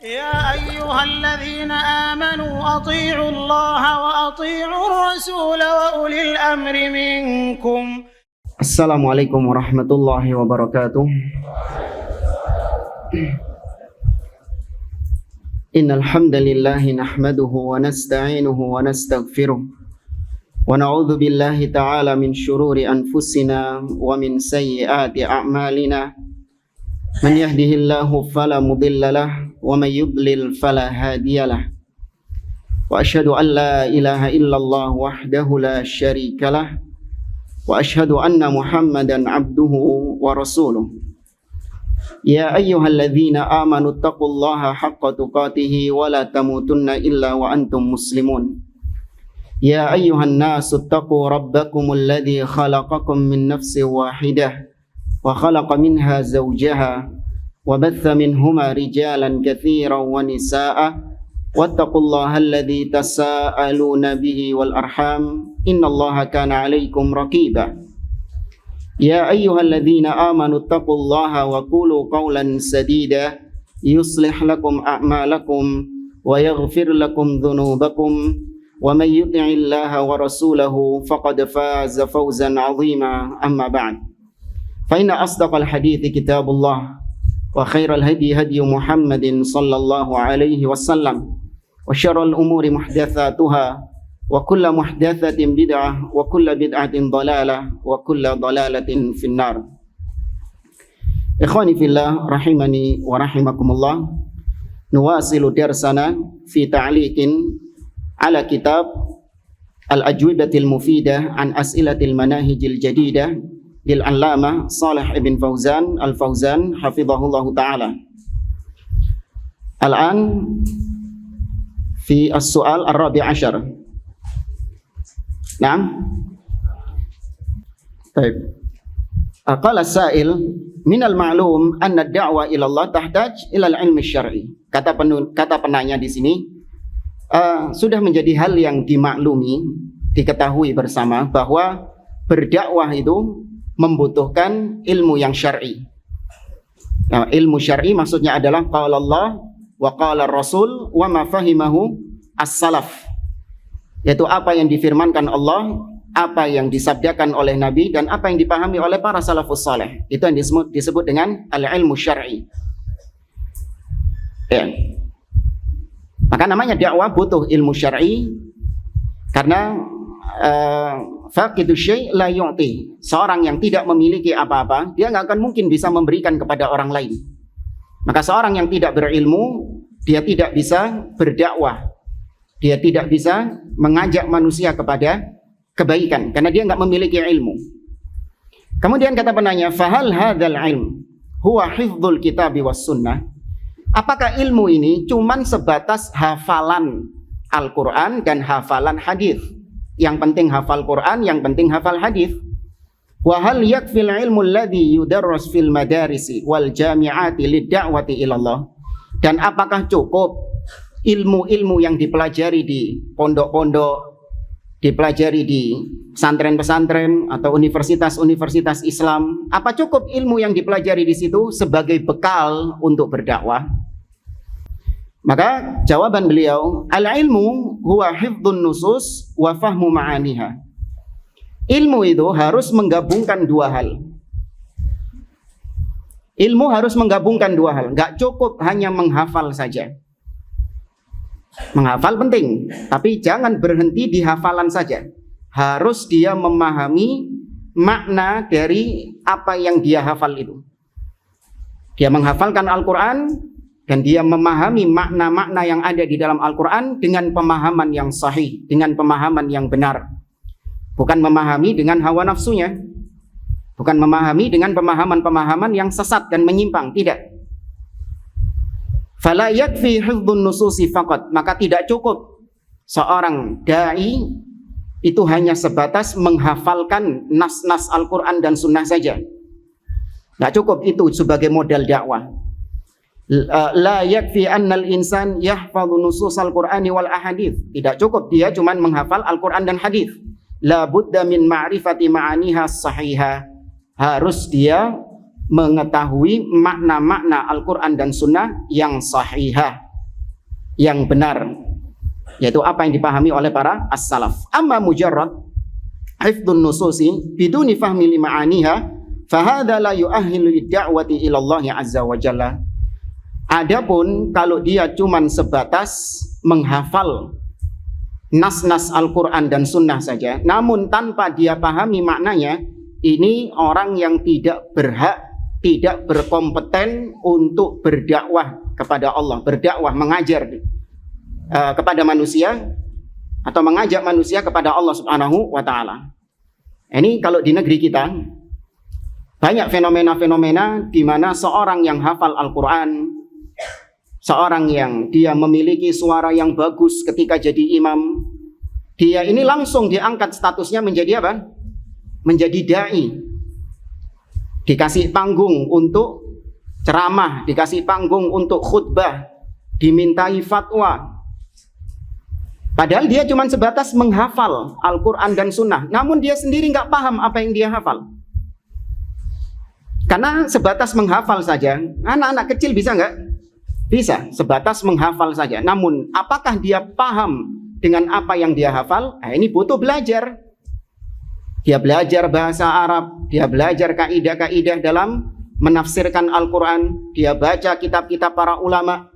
يا أيها الذين آمنوا أطيعوا الله وأطيعوا الرسول وأولي الأمر منكم. Assalamualaikum warahmatullahi wabarakatuh. Innal hamdalillah nahmaduhu wa nasta'inuhu wa nastaghfiruh wa na'udzu billahi ta'ala min shururi anfusina wa min sayyiati a'malina. Man yahdihillahu fala mudilla lahu wa may yudlil fala hadiyalah. Wa asyhadu an la ilaha illallah wahdahu la syarika lah wa asyhadu anna Muhammadan abduhu wa rasuluh. Ya ayyuhalladzina amanu taqullaha haqqa tuqatih wa la tamutunna illa wa antum muslimun. Ya ayyuhan nasu taqu rabbakumul ladzi khalaqakum min nafsin wahidah wa khalaqa minha zawjaha wa batha minhuma rijalan katsiran wa nisaa'a wattaqullaha alladzi tasaaluna bihi wal arham innallaha kana 'alaikum raqiba. Ya ayyuhalladzina amanu taqullaha wa qulu qawlan sadida yuslih lakum a'malakum wa yaghfir lakum dhunubakum wa may yuti'illaha wa rasulahu faqad faza fawzan 'azima. Amma ba'd. Fa inna asdaqal hadithi kitabullah wa khairal hadi hadi Muhammadin sallallahu alaihi wasallam wa syarrul umuri muhdatsatuha wa kullu muhdatsatin bid'ah wa kullu bid'atin dhalalah wa kullu dhalalatin finnar. Ikhwani fillah rahimani wa rahimakumullah. Nuwasilu darsana fi ta'liqin ala kitab al-ajwibatil mufidah an as'ilatil manahijil jadidah lil Allamah Shalih ibn Fauzan al-Fauzan hafizahullahu ta'ala. Al-an fi as-su'al ar-rabi' ashar. Naam. Baik. Qala as-sa'il min al-ma'lum anna ad-da'wa ila Allah tahtaj ila al-ilm asy-syar'i. Kata penanya di sini, sudah menjadi hal yang dimaklumi, diketahui bersama bahwa berdakwah itu membutuhkan ilmu yang syar'i. Nah, ilmu syar'i maksudnya adalah qala Allah wa qala Rasul wa ma fahimahu as-salaf. Yaitu apa yang difirmankan Allah, apa yang disabdakan oleh Nabi, dan apa yang dipahami oleh para salafus saleh. Itu yang disebut dengan al-ilmu syar'i. Ya. Maka namanya dakwah butuh ilmu syar'i karena faqidu syai' la yu'ti. Seorang yang tidak memiliki apa-apa, dia nggak akan mungkin bisa memberikan kepada orang lain. Maka seorang yang tidak berilmu, dia tidak bisa berdakwah. Dia tidak bisa mengajak manusia kepada kebaikan karena dia nggak memiliki ilmu. Kemudian kata penanya, fahal hadzal ilm huwa hifdzul kitab was sunnah? Apakah ilmu ini cuman sebatas hafalan Al-Qur'an dan hafalan hadis? Yang penting hafal Quran, yang penting hafal hadis. Wa hal yakfil ilmu alladhi yudarras fil madarisi wal jami'ati lid-da'wati ila Allah? Dan apakah cukup ilmu-ilmu yang dipelajari di pondok-pondok, dipelajari di pesantren-pesantren atau universitas-universitas Islam? Apa cukup ilmu yang dipelajari di situ sebagai bekal untuk berdakwah? Maka jawaban beliau, al-ilmu huwa hifdzun nusus wa fahmu ma'aniha. Ilmu itu harus menggabungkan dua hal. Ilmu harus menggabungkan dua hal. Gak cukup hanya menghafal saja. Menghafal penting, tapi jangan berhenti di hafalan saja. Harus dia memahami makna dari apa yang dia hafal itu. Dia menghafalkan Al-Quran dan dia memahami makna-makna yang ada di dalam Al-Quran dengan pemahaman yang sahih, dengan pemahaman yang benar. Bukan memahami dengan hawa nafsunya. Bukan memahami dengan pemahaman-pemahaman yang sesat dan menyimpang. Tidak. Fala yakfi hifdzun nususi faqat. Maka tidak cukup seorang da'i itu hanya sebatas menghafalkan nas-nas Al-Quran dan sunnah saja. Tidak cukup itu sebagai modal dakwah. La yakfi annal insan yahfadhu nususal Qur'ani wal ahadits. Tidak cukup dia cuma menghafal Al-Quran dan hadis. La budda min ma'rifati ma'aniha sahihah. Harus dia mengetahui makna-makna Al-Quran dan Sunnah yang sahihah, yang benar, yaitu apa yang dipahami oleh para as-salaf. Amma mujarrad hifdzun nususi biduni fahmi li ma'aniha fahadha la yu'ahhilu lid-da'wati ila Allah azza wa jalla. Adapun kalau dia cuman sebatas menghafal nas-nas Al-Quran dan Sunnah saja, namun tanpa dia pahami maknanya, ini orang yang tidak berhak, tidak berkompeten untuk berdakwah kepada Allah, berdakwah, mengajar kepada manusia atau mengajak manusia kepada Allah Subhanahu wa ta'ala. Ini kalau di negeri kita banyak fenomena-fenomena di mana seorang yang hafal Al-Quran, seorang yang dia memiliki suara yang bagus ketika jadi imam, dia ini langsung diangkat statusnya menjadi apa? Menjadi dai. Dikasih panggung untuk ceramah, dikasih panggung untuk khutbah, dimintai fatwa. Padahal dia cuma sebatas menghafal Al-Quran dan Sunnah, namun dia sendiri nggak paham apa yang dia hafal. Karena sebatas menghafal saja, anak-anak kecil bisa nggak? Bisa, sebatas menghafal saja. Namun apakah dia paham dengan apa yang dia hafal? Nah, ini butuh belajar. Dia belajar bahasa Arab, dia belajar kaidah-kaidah dalam menafsirkan Al-Quran, dia baca kitab-kitab para ulama.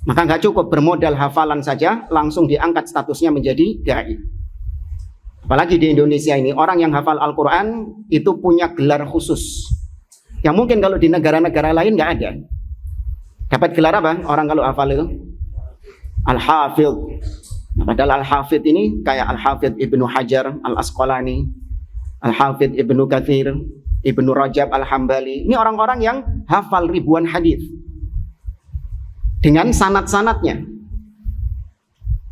Maka nggak cukup bermodal hafalan saja langsung diangkat statusnya menjadi dai. Apalagi di Indonesia ini, orang yang hafal Al-Quran itu punya gelar khusus yang mungkin kalau di negara-negara lain nggak ada. Dapat gelar apa orang kalau hafal itu? Al-Hafidh. Nah, padahal Al-Hafidh ini kayak Al-Hafidh Ibnu Hajar Al-Asqalani, Al-Hafidh Ibnu Katsir, Ibnu Rajab Al-Hambali. Ini orang-orang yang hafal ribuan hadis dengan sanad-sanadnya.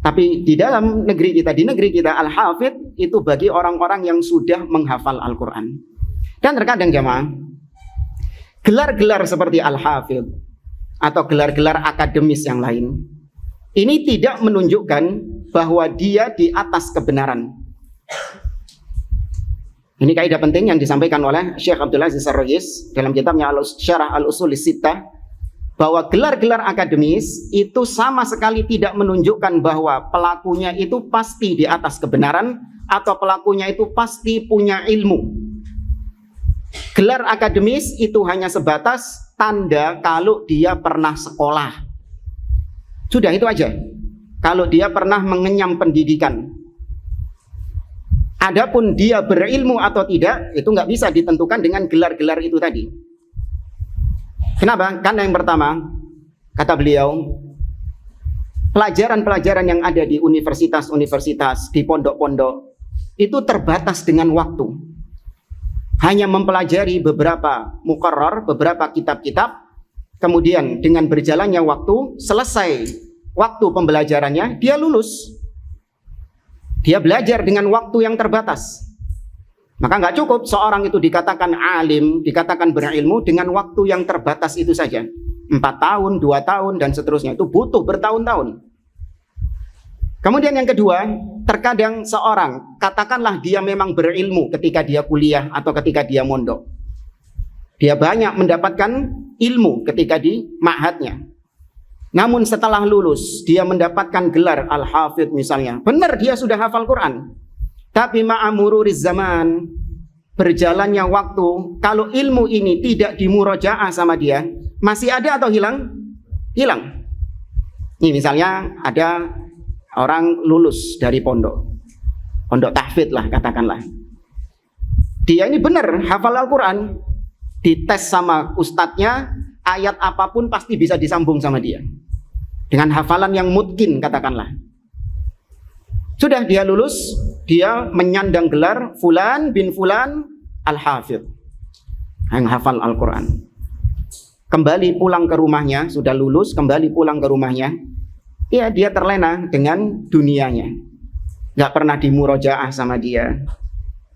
Tapi di dalam negeri kita, di negeri kita Al-Hafidh itu bagi orang-orang yang sudah menghafal Al-Quran. Dan terkadang jamaah, gelar-gelar seperti Al-Hafidh atau gelar-gelar akademis yang lain, ini tidak menunjukkan bahwa dia di atas kebenaran. Ini kaidah penting yang disampaikan oleh Syekh Abdul Aziz Ar-Rayis dalam kitabnya Syarah Al-Usul Sittah, bahwa gelar-gelar akademis itu sama sekali tidak menunjukkan bahwa pelakunya itu pasti di atas kebenaran atau pelakunya itu pasti punya ilmu. Gelar akademis itu hanya sebatas tanda kalau dia pernah sekolah. Sudah, itu aja. Kalau dia pernah mengenyam pendidikan. Adapun dia berilmu atau tidak, itu nggak bisa ditentukan dengan gelar-gelar itu tadi. Kenapa? Karena yang pertama, kata beliau, pelajaran-pelajaran yang ada di universitas-universitas, di pondok-pondok, itu terbatas dengan waktu. Hanya mempelajari beberapa muqarrar, beberapa kitab-kitab, kemudian dengan berjalannya waktu, selesai waktu pembelajarannya, dia lulus. Dia belajar dengan waktu yang terbatas. Maka nggak cukup seorang itu dikatakan alim, dikatakan berilmu dengan waktu yang terbatas itu saja. 4 tahun, 2 tahun, dan seterusnya. Itu butuh bertahun-tahun. Kemudian yang kedua, terkadang seorang, katakanlah dia memang berilmu ketika dia kuliah atau ketika dia mondok. Dia banyak mendapatkan ilmu ketika di ma'hadnya. Namun setelah lulus, dia mendapatkan gelar Al-Hafidh misalnya. Benar, dia sudah hafal Quran. Tapi ma'amururiz zaman, berjalannya waktu, kalau ilmu ini tidak dimurajaah sama dia, masih ada atau hilang? Hilang. Ini misalnya ada orang lulus dari pondok tahfidz lah katakanlah. Dia ini benar hafal Al-Quran, dites sama ustadznya, ayat apapun pasti bisa disambung sama dia. Dengan hafalan yang mungkin katakanlah. Sudah dia lulus, dia menyandang gelar Fulan bin Fulan Al-Hafidh, yang hafal Al-Quran. Kembali pulang ke rumahnya, sudah lulus, kembali pulang ke rumahnya, ya dia terlena dengan dunianya. Gak pernah dimurojaah sama dia,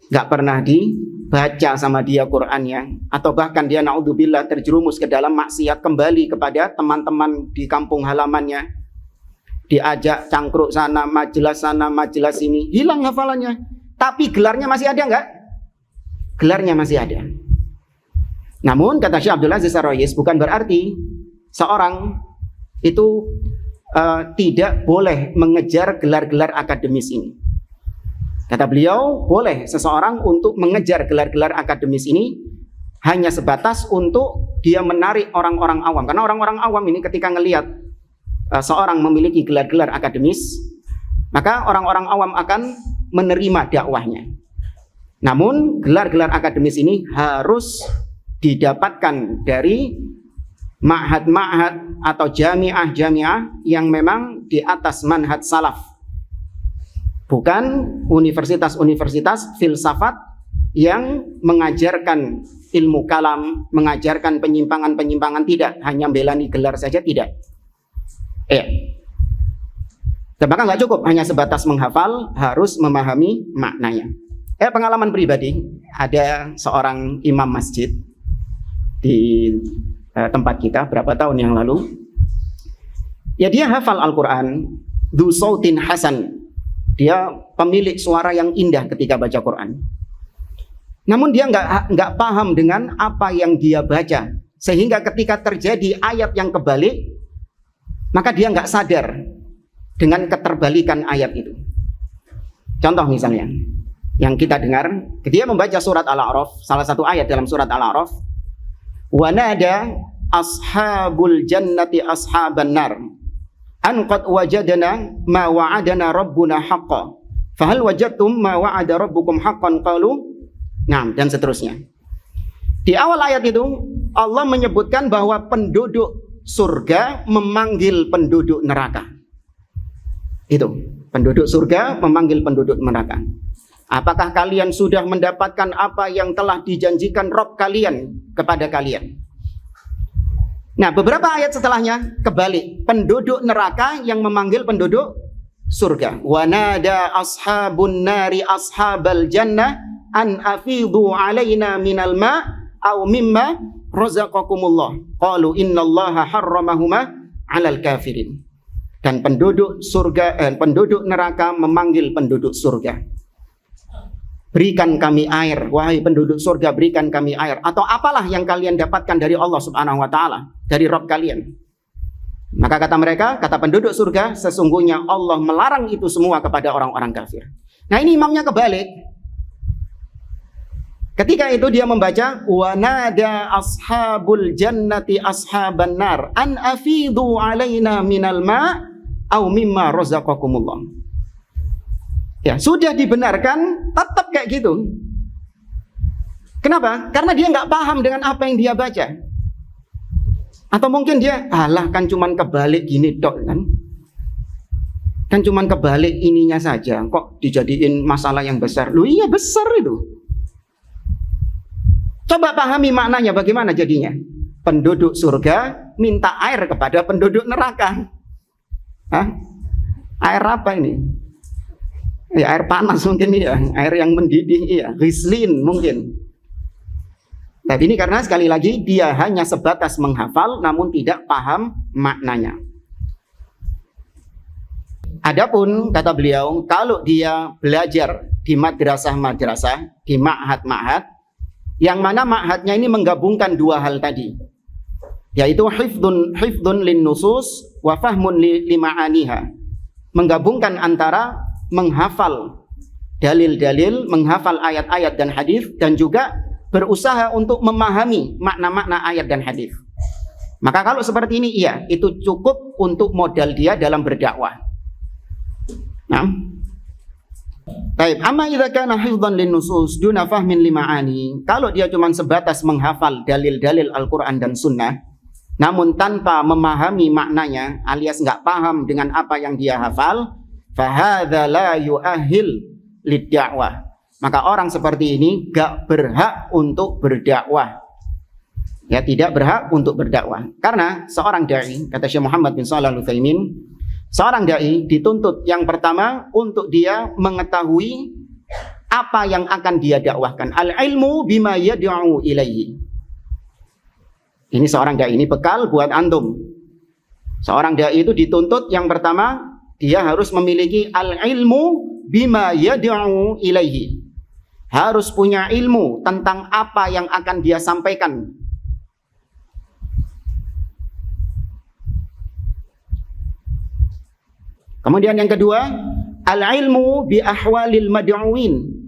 gak pernah dibaca sama dia Qurannya, atau bahkan dia na'udzubillah terjerumus ke dalam maksiat, kembali kepada teman-teman di kampung halamannya, diajak cangkruk sana, majelis sini, hilang hafalannya. Tapi gelarnya masih ada nggak? Gelarnya masih ada. Namun kata Syekh Abdul Aziz Ar-Rayis, bukan berarti seorang itu tidak boleh mengejar gelar-gelar akademis ini. Kata beliau, boleh seseorang untuk mengejar gelar-gelar akademis ini hanya sebatas untuk dia menarik orang-orang awam. Karena orang-orang awam ini ketika ngelihat seorang memiliki gelar-gelar akademis, maka orang-orang awam akan menerima dakwahnya. Namun gelar-gelar akademis ini harus didapatkan dari ma'had-ma'had atau jami'ah-jami'ah yang memang di atas manhaj salaf, bukan universitas-universitas filsafat yang mengajarkan ilmu kalam, mengajarkan penyimpangan-penyimpangan. Tidak, hanya belani gelar saja, tidak. Maka nggak cukup hanya sebatas menghafal, harus memahami maknanya. Pengalaman pribadi, ada seorang imam masjid di tempat kita berapa tahun yang lalu. Ya, dia hafal Al-Quran, du sautin hasan. Dia pemilik suara yang indah ketika baca Quran. Namun dia nggak paham dengan apa yang dia baca, sehingga ketika terjadi ayat yang kebalik, maka dia nggak sadar dengan keterbalikan ayat itu. Contoh misalnya, yang kita dengar, dia membaca surat Al-A'raf, salah satu ayat dalam surat Al-A'raf, wa nada ashabul jannati ashaban nar an qad wajadna ma wa'adana rabbuna haqqan fahal wajadtum ma wa'ada rabbukum haqqan qalu na'am, dan seterusnya. Di awal ayat itu Allah menyebutkan bahwa penduduk surga memanggil penduduk neraka. Itu, penduduk surga memanggil penduduk neraka. Apakah kalian sudah mendapatkan apa yang telah dijanjikan Rabb kalian kepada kalian? Nah, beberapa ayat setelahnya kebalik, penduduk neraka yang memanggil penduduk surga. Wa nada ashabun nari ashabal jannah an afidhu alaina minal ma' aw mimma razaqakumullah. Qalu innallaha harramahuma 'alal kafirin. Dan penduduk surga, penduduk neraka memanggil penduduk surga. Berikan kami air, wahai penduduk surga, berikan kami air. Atau apalah yang kalian dapatkan dari Allah subhanahu wa ta'ala, dari Rabb kalian. Maka kata mereka, kata penduduk surga, sesungguhnya Allah melarang itu semua kepada orang-orang kafir. Nah, ini imamnya kebalik. Ketika itu dia membaca, wa nada ashabul jannati ashaban nar an afidhu alaina minal ma' aw mimma razaqakumullah. Ya, sudah dibenarkan, tetap kayak gitu. Kenapa? Karena dia nggak paham dengan apa yang dia baca. Atau mungkin dia, alah kan cuman kebalik gini dok kan. Kan cuman kebalik ininya saja, kok dijadiin masalah yang besar. Loh iya besar itu. Coba pahami maknanya bagaimana jadinya. Penduduk surga minta air kepada penduduk neraka. Hah? Air apa ini? Ya, air panas mungkin ya, air yang mendidih iya, ghislin mungkin. Tapi ini karena sekali lagi dia hanya sebatas menghafal namun tidak paham maknanya. Adapun kata beliau, kalau dia belajar di madrasah-madrasah, di ma'had-ma'had, yang mana ma'hadnya ini menggabungkan dua hal tadi, yaitu hifdun lin nusus wa fahmun li ma'aniha, menggabungkan antara menghafal dalil-dalil, menghafal ayat-ayat dan hadis, dan juga berusaha untuk memahami makna-makna ayat dan hadis. Maka kalau seperti ini, iya, itu cukup untuk modal dia dalam berdakwah. Nah, baik. Amma idza kana hifdhan lin nusus duna fahmin li ma'ani. Kalau dia cuma sebatas menghafal dalil-dalil Al-Qur'an dan Sunnah, namun tanpa memahami maknanya, alias nggak paham dengan apa yang dia hafal, fahadza la yu'ahhil lid-da'wah. Maka orang seperti ini gak berhak untuk berdakwah. Ya, tidak berhak untuk berdakwah. Karena seorang dai, kata Syekh Muhammad bin Shalih Al-Utsaimin, seorang dai dituntut yang pertama untuk dia mengetahui apa yang akan dia dakwahkan. Al-ilmu bima yad'u ilaihi. Ini seorang dai, ini bekal buat antum. Seorang dai itu dituntut yang pertama, dia harus memiliki al-ilmu bima yad'u ilaihi. Harus punya ilmu tentang apa yang akan dia sampaikan. Kemudian yang kedua, al-ilmu bi ahwalil mad'uin.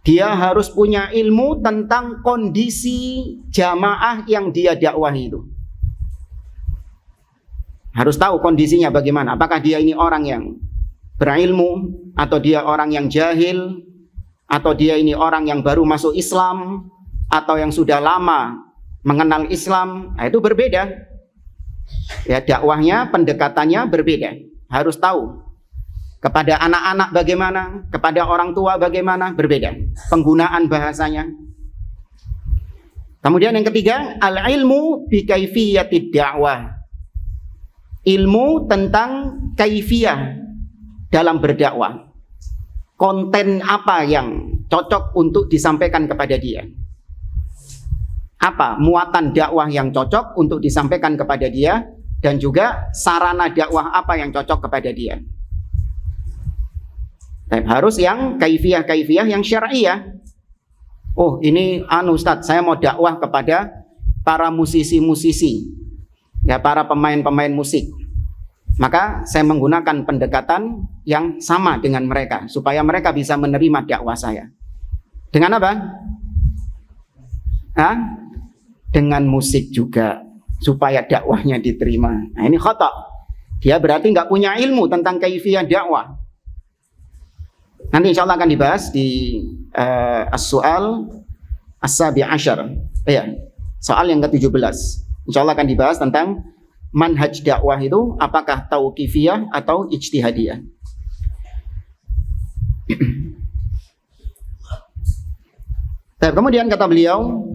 Dia harus punya ilmu tentang kondisi jamaah yang dia dakwahi itu. Harus tahu kondisinya bagaimana. Apakah dia ini orang yang berilmu, atau dia orang yang jahil, atau dia ini orang yang baru masuk Islam, atau yang sudah lama mengenal Islam. Nah, itu berbeda. Ya, dakwahnya, pendekatannya berbeda. Harus tahu. Kepada anak-anak bagaimana, kepada orang tua bagaimana, berbeda. Penggunaan bahasanya. Kemudian yang ketiga, al-ilmu bi kaifiyatid da'wah. Ilmu tentang kaifiyah dalam berdakwah. Konten apa yang cocok untuk disampaikan kepada dia? Apa muatan dakwah yang cocok untuk disampaikan kepada dia, dan juga sarana dakwah apa yang cocok kepada dia. Harus yang kaifiyah yang syar'iyah. Oh, ini Ustadz, saya mau dakwah kepada para musisi-musisi, ya, para pemain-pemain musik. Maka saya menggunakan pendekatan yang sama dengan mereka supaya mereka bisa menerima dakwah saya. Dengan apa? Dengan musik juga supaya dakwahnya diterima. Nah, ini khata'. Dia berarti nggak punya ilmu tentang kaifiyah dakwah. Nanti insya Allah akan dibahas di as-su'al as-sabi' asyar. Soal yang ke-17. Insya Allah akan dibahas tentang manhaj dakwah itu apakah tauqifiyah atau ijtihadiyah. Kemudian kata beliau,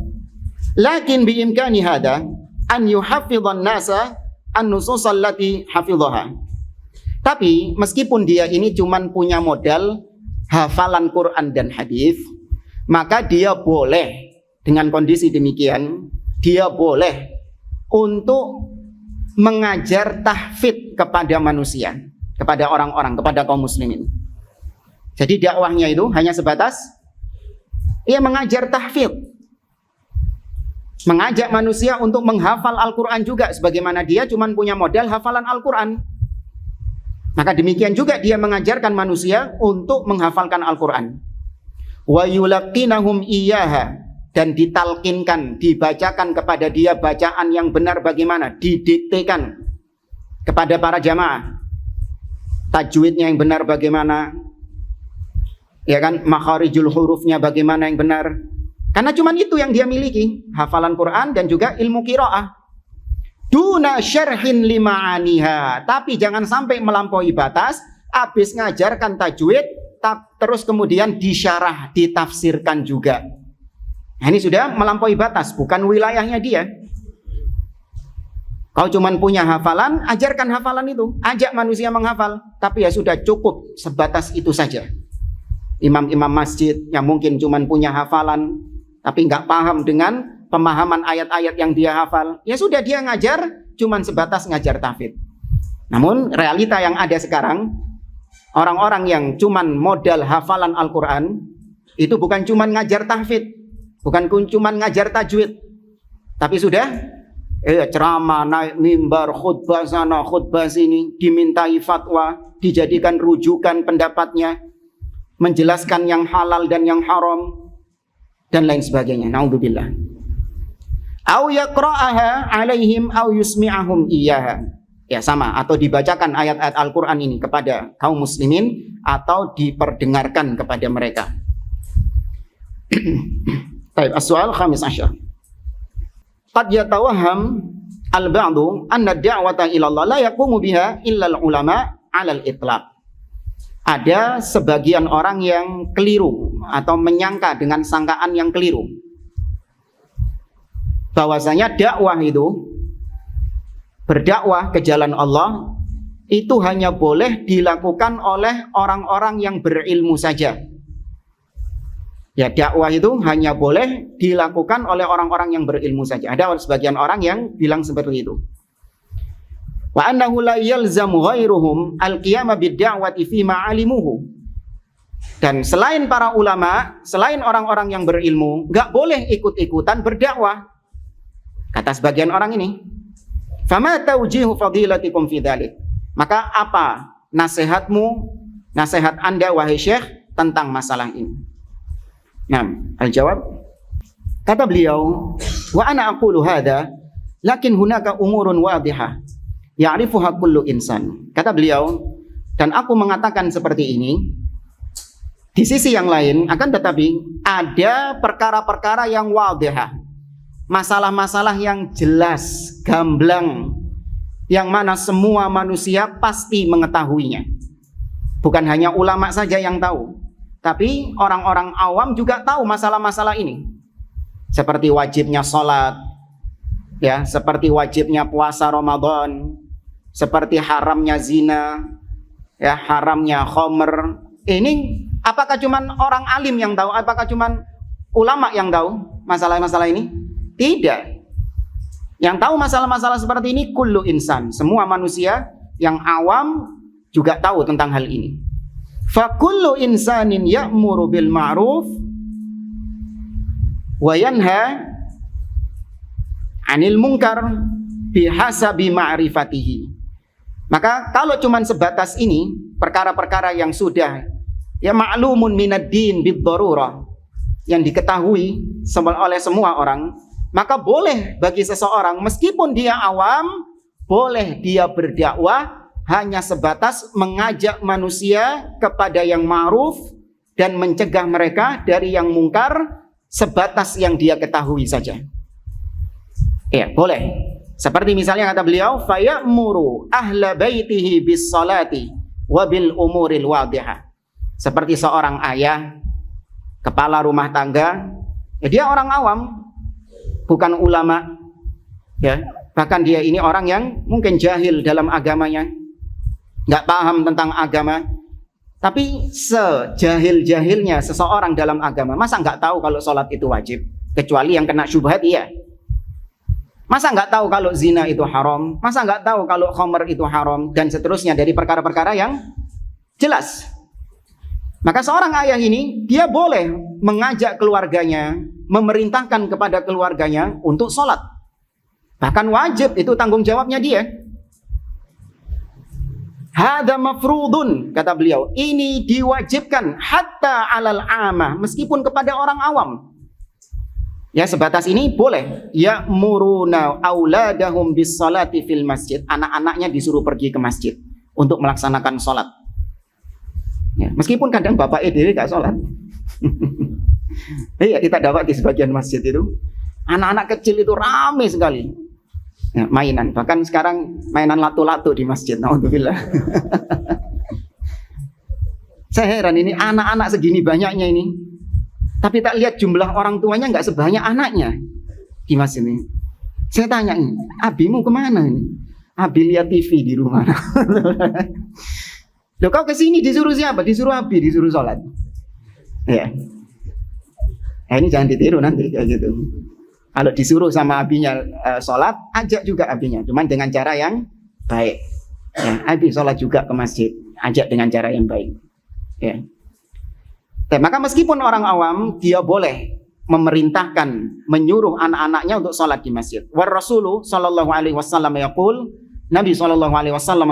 lakin biimkani hada an yuhafidhan nasa an-nusus allati hafidhaha. Tapi meskipun dia ini cuman punya modal hafalan Quran dan hadis, maka dia boleh, dengan kondisi demikian, dia boleh untuk mengajar tahfidz kepada manusia, kepada orang-orang, kepada kaum muslimin. Jadi dakwahnya itu hanya sebatas ia mengajar tahfidz, mengajak manusia untuk menghafal Al-Quran juga, sebagaimana dia cuma punya modal hafalan Al-Quran. Maka demikian juga dia mengajarkan manusia untuk menghafalkan Al-Quran. Wa yulaqinahum iyyaha, dan ditalkinkan, dibacakan kepada dia bacaan yang benar bagaimana, didiktekan kepada para jamaah. Tajwidnya yang benar bagaimana, ya kan, makharijul hurufnya bagaimana yang benar. Karena cuma itu yang dia miliki, hafalan Quran dan juga ilmu qiraah. Duna syarhin lima'aniha, tapi jangan sampai melampaui batas, habis ngajarkan tajwid, terus kemudian disyarah, ditafsirkan juga. Nah, ini sudah melampaui batas, bukan wilayahnya dia. Kau cuma punya hafalan, ajarkan hafalan itu, ajak manusia menghafal, tapi ya sudah cukup sebatas itu saja. Imam-imam masjid yang mungkin cuma punya hafalan, tapi nggak paham dengan pemahaman ayat-ayat yang dia hafal, ya sudah dia ngajar cuman sebatas ngajar tahfidz. Namun realita yang ada sekarang, orang-orang yang cuman modal hafalan Al-Quran itu bukan cuman ngajar tahfidz, bukan cuman ngajar tajwid, tapi sudah ceramah, naik mimbar, khutbah sana, khutbah sini, dimintai fatwa, dijadikan rujukan pendapatnya, menjelaskan yang halal dan yang haram dan lain sebagainya. Naudzubillah. Au yaqra'aha 'alaihim au yusmi'ahum iyyaha. Ya sama, atau dibacakan ayat-ayat Al-Qur'an ini kepada kaum muslimin atau diperdengarkan kepada mereka. Baik, as-su'al khamis asyar. Qad yatawahham al-ba'du anna ad-da'wata ila Allah la yaqumu biha illa al-ulama 'ala al-itlaq. Ada sebagian orang yang keliru atau menyangka dengan sangkaan yang keliru, bahwasanya dakwah itu, berdakwah ke jalan Allah itu hanya boleh dilakukan oleh orang-orang yang berilmu saja. Ya, dakwah itu hanya boleh dilakukan oleh orang-orang yang berilmu saja. Ada sebagian orang yang bilang seperti itu. Wa annahu la yalzamu ghairuhum al-qiyama bid-da'wati fi ma'alimuhu. Dan selain para ulama, selain orang-orang yang berilmu, enggak boleh ikut-ikutan berdakwah. Kata sebagian orang ini, fama taujihu fadilatikum fi dzalik. Maka apa nasihat Anda wahai Syekh tentang masalah ini? Nah, al-jawab, kata beliau, wa ana aqulu hadza lakin hunaka umurun wadihah ya'rifuha kullu insan. Kata beliau, dan aku mengatakan seperti ini, di sisi yang lain akan tetapi ada perkara-perkara yang wadihah, masalah-masalah yang jelas, gamblang, yang mana semua manusia pasti mengetahuinya. Bukan hanya ulama saja yang tahu, tapi orang-orang awam juga tahu masalah-masalah ini. Seperti wajibnya sholat, ya, seperti wajibnya puasa Ramadan, seperti haramnya zina, ya, haramnya khamr. Ini apakah cuman orang alim yang tahu? Apakah cuman ulama yang tahu masalah-masalah ini? Tidak. Yang tahu masalah-masalah seperti ini kullu insan, semua manusia yang awam juga tahu tentang hal ini. Fa kullu insanin ya'muru bil ma'ruf wa yanha 'anil munkar bihasabi ma'rifatihi. Maka kalau cuman sebatas ini, perkara-perkara yang sudah ya ma'lumun minad din bid darurah, yang diketahui oleh semua orang, maka boleh bagi seseorang, meskipun dia awam, boleh dia berdakwah hanya sebatas mengajak manusia kepada yang ma'ruf dan mencegah mereka dari yang mungkar, sebatas yang dia ketahui saja. Ya, boleh. Seperti misalnya kata beliau, fayamuru ahla baitihi bis salati wa bil umuril wadihah. Seperti seorang ayah, kepala rumah tangga, ya dia orang awam, bukan ulama, ya, bahkan dia ini orang yang mungkin jahil dalam agamanya, nggak paham tentang agama. Tapi sejahil-jahilnya seseorang dalam agama, masa nggak tahu kalau sholat itu wajib? Kecuali yang kena syubhat, iya. Masa nggak tahu kalau zina itu haram? Masa nggak tahu kalau khamr itu haram? Dan seterusnya dari perkara-perkara yang jelas. Maka seorang ayah ini, dia boleh mengajak keluarganya, memerintahkan kepada keluarganya untuk sholat. Bahkan wajib, itu tanggung jawabnya dia. Hada mafrudun, kata beliau, ini diwajibkan hatta alal amah, meskipun kepada orang awam. Ya, sebatas ini boleh. Ya'muruna auladahum bis salati fil masjid. Anak-anaknya disuruh pergi ke masjid untuk melaksanakan sholat. Ya, meskipun kadang bapak dewe gak sholat. Iya, kita dapat di sebagian masjid itu anak-anak kecil itu ramai sekali, ya, mainan. Bahkan sekarang mainan lato-lato di masjid. Naudzubillah. Saya heran, ini anak-anak segini banyaknya ini, tapi tak lihat jumlah orang tuanya nggak sebanyak anaknya di masjid ini. Saya tanya, abimu kemana ini? Abi lihat TV di rumah. Loh, kau kesini disuruh siapa? Disuruh Abi, disuruh sholat. Ya. Nah, ini jangan ditiru nanti kayak gitu. Kalau disuruh sama abinya sholat, ajak juga abinya, cuman dengan cara yang baik. Ya, Abi sholat juga ke masjid, ajak dengan cara yang baik. Ya. Maka meskipun orang awam, dia boleh memerintahkan, menyuruh anak-anaknya untuk sholat di masjid. War Rasulu sallallahu alaihi wasallam yaqul, Nabi SAW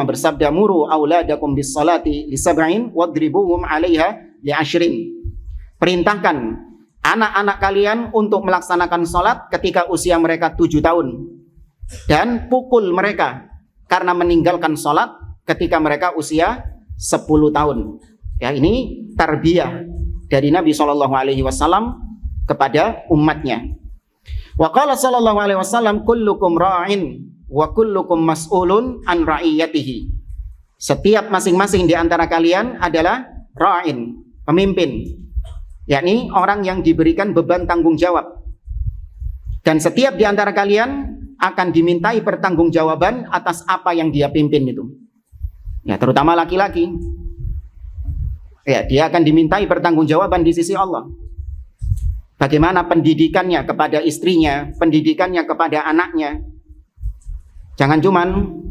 bersabda, muru auladakum bis salati li sab'in wadribuhum 'alaiha li 'ashrin. Perintahkan anak-anak kalian untuk melaksanakan salat ketika usia mereka 7 tahun dan pukul mereka karena meninggalkan salat ketika mereka usia 10 tahun. Ya, ini tarbiyah dari Nabi SAW kepada umatnya. Wa qala sallallahu alaihi wasallam, kullukum ra'in wa kullukum mas'ulun an ra'iyatihi. Setiap masing-masing di antara kalian adalah ra'in, pemimpin, yakni orang yang diberikan beban tanggung jawab. Dan setiap di antara kalian akan dimintai pertanggungjawaban atas apa yang dia pimpin itu. Ya, terutama laki-laki. Ya, dia akan dimintai pertanggungjawaban di sisi Allah. Bagaimana pendidikannya kepada istrinya, pendidikannya kepada anaknya. Jangan cuman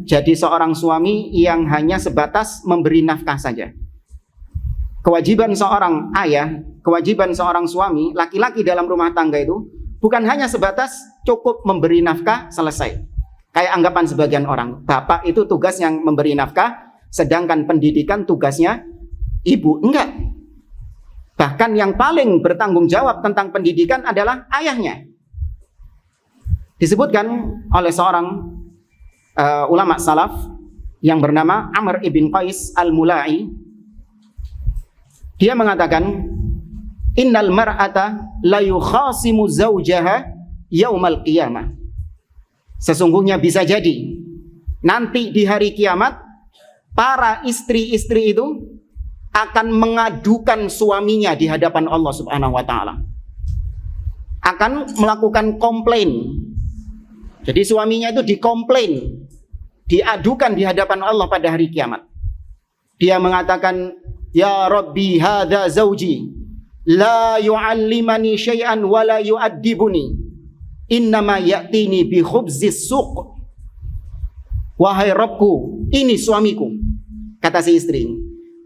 jadi seorang suami yang hanya sebatas memberi nafkah saja. Kewajiban seorang ayah, kewajiban seorang suami, laki-laki dalam rumah tangga itu bukan hanya sebatas cukup memberi nafkah selesai. Kayak anggapan sebagian orang, bapak itu tugas yang memberi nafkah sedangkan pendidikan tugasnya ibu. Enggak. Bahkan yang paling bertanggung jawab tentang pendidikan adalah ayahnya. Disebutkan oleh seorang ulama salaf yang bernama Amr ibn Qais al-Mula'i. Dia mengatakan, innal mar'ata la yukhasimu zawjaha yaumal qiyamah. Sesungguhnya bisa jadi nanti di hari kiamat para istri-istri itu akan mengadukan suaminya di hadapan Allah Subhanahu wa taala. Akan melakukan komplain. Jadi suaminya itu dikomplain, diadukan di hadapan Allah pada hari kiamat. Dia mengatakan, ya Rabbi hadza zauji la yu'allimani syai'an wa la yu'addibuni innama ya'tini bi khubzis suq. Wahai Rabbku, ini suamiku, kata si istri.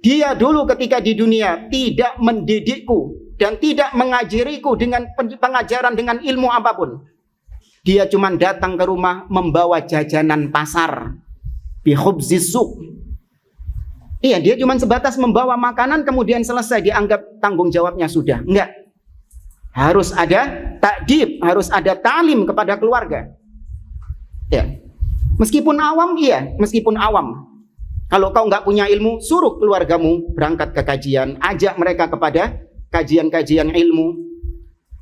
Dia dulu ketika di dunia tidak mendidikku dan tidak mengajariku dengan pengajaran dengan ilmu apapun. Dia cuma datang ke rumah membawa jajanan pasar. Bi khubzis suq. Iya, dia cuma sebatas membawa makanan kemudian selesai, dianggap tanggung jawabnya sudah. Enggak. Harus ada takdib, harus ada ta'lim kepada keluarga. Ya. Meskipun awam, iya, meskipun awam. Kalau kau nggak punya ilmu, suruh keluargamu berangkat ke kajian, ajak mereka kepada kajian-kajian ilmu.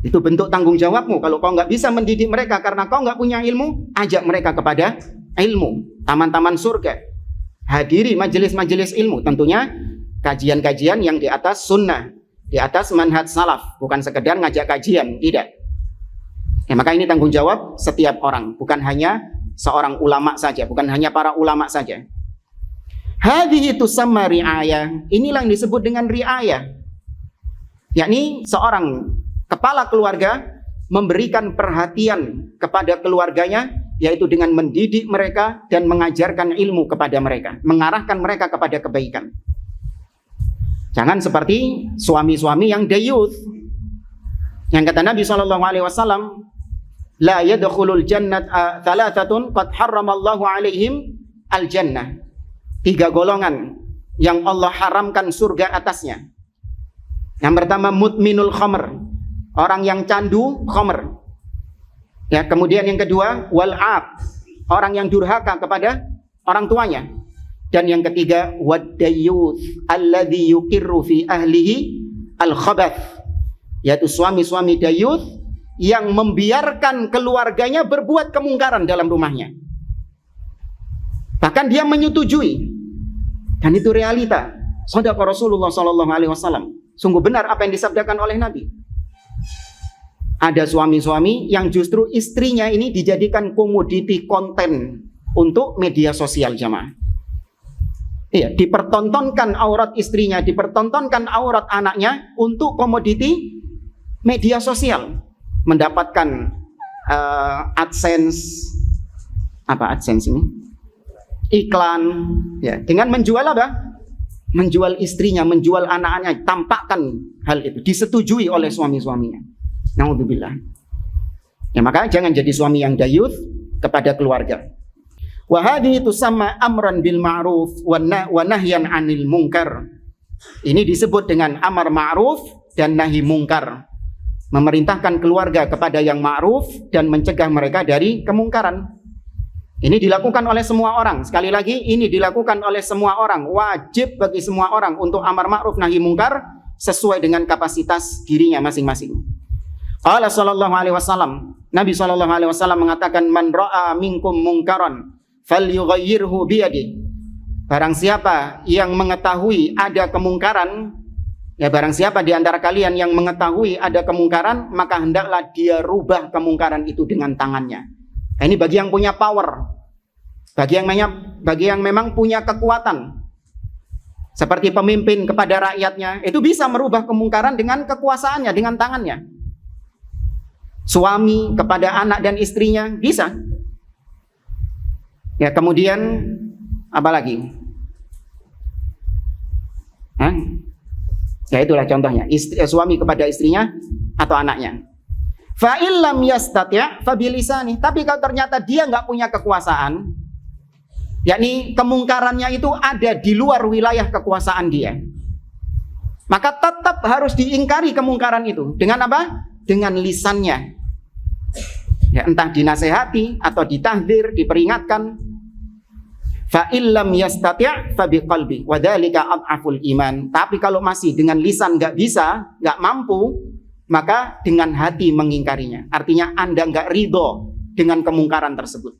Itu bentuk tanggung jawabmu. Kalau kau nggak bisa mendidik mereka karena kau nggak punya ilmu, ajak mereka kepada ilmu, taman-taman surga. Hadiri majelis-majelis ilmu, tentunya kajian-kajian yang di atas sunnah, di atas manhaj salaf, bukan sekedar ngajak kajian, tidak. Ya, maka ini tanggung jawab setiap orang, bukan hanya seorang ulama saja, bukan hanya para ulama saja. Hadhihi tusamma ri'ayah. Inilah yang disebut dengan ri'ayah. Yakni seorang kepala keluarga memberikan perhatian kepada keluarganya, yaitu dengan mendidik mereka dan mengajarkan ilmu kepada mereka, mengarahkan mereka kepada kebaikan. Jangan seperti suami-suami yang dayuth. Yang kata Nabi SAW, la yadkhulul jannat thalathatun qad harramallahu alaihim al-jannah. 3 golongan yang Allah haramkan surga atasnya. Yang pertama mudminul khamr, orang yang candu khamr. Ya, kemudian yang kedua wal'aq, orang yang durhaka kepada orang tuanya. Dan yang ketiga wad-dayyuth alladzi yuqirru fi ahlihi al-khabath, yaitu suami-suami dayuth yang membiarkan keluarganya berbuat kemungkaran dalam rumahnya. Bahkan dia menyetujui. Dan itu realita. Shadaqa Rasulullah SAW. Sungguh benar apa yang disabdakan oleh Nabi. Ada suami-suami yang justru istrinya ini dijadikan komoditi konten untuk media sosial, jamaah. Iya, dipertontonkan aurat istrinya, dipertontonkan aurat anaknya untuk komoditi media sosial. Mendapatkan AdSense. Apa AdSense ini? Iklan, ya, dengan menjual apa? Menjual istrinya, menjual anak-anaknya, tampakkan hal itu, disetujui oleh suami-suaminya. Naudzubillah. Ya, maka jangan jadi suami yang dayuth kepada keluarga. Wa hadhihi tusamma amran bil ma'ruf wa nahyan 'anil munkar. Ini disebut dengan amar ma'ruf dan nahi munkar. Memerintahkan keluarga kepada yang ma'ruf dan mencegah mereka dari kemungkaran. Ini dilakukan oleh semua orang. Sekali lagi, ini dilakukan oleh semua orang. Wajib bagi semua orang untuk amar ma'ruf nahi munkar sesuai dengan kapasitas dirinya masing-masing. Qala sallallahu alaihi wasallam, Nabi sallallahu alaihi wasallam mengatakan, man ra'a minkum munkaran falyughayyirhu biyadihi. Barang siapa yang mengetahui ada kemungkaran, ya barang siapa di antara kalian yang mengetahui ada kemungkaran, maka hendaklah dia rubah kemungkaran itu dengan tangannya. Nah, ini bagi yang punya power, bagi yang memang punya kekuatan. Seperti pemimpin kepada rakyatnya, itu bisa merubah kemungkaran dengan kekuasaannya, dengan tangannya. Suami kepada anak dan istrinya bisa. Ya, kemudian apa lagi? Ya itulah contohnya, suami kepada istrinya atau anaknya. Fa illam yastati' fa bilisani. Tapi kalau ternyata dia nggak punya kekuasaan, yakni kemungkarannya itu ada di luar wilayah kekuasaan dia, maka tetap harus diingkari kemungkaran itu. Dengan apa? Dengan lisannya. Ya, entah dinasehati atau ditahdir, diperingatkan. Fa illam yastati' fa biqalbi wa dzalika adhaful iman. Tapi kalau masih dengan lisan enggak bisa, enggak mampu, maka dengan hati mengingkarinya. Artinya Anda enggak ridho dengan kemungkaran tersebut.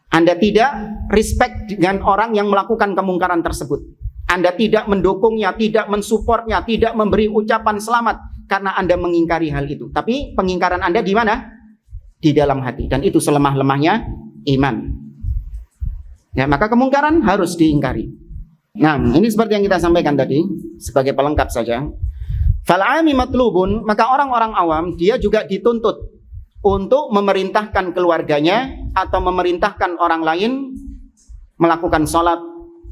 Anda tidak respect dengan orang yang melakukan kemungkaran tersebut. Anda tidak mendukungnya, tidak mensupportnya, tidak memberi ucapan selamat karena Anda mengingkari hal itu. Tapi pengingkaran Anda di mana? Di dalam hati. Dan itu selemah-lemahnya iman. Ya, maka kemungkaran harus diingkari. Nah, ini seperti yang kita sampaikan tadi sebagai pelengkap saja. Fal'ami matlubun, maka orang-orang awam dia juga dituntut untuk memerintahkan keluarganya atau memerintahkan orang lain melakukan sholat,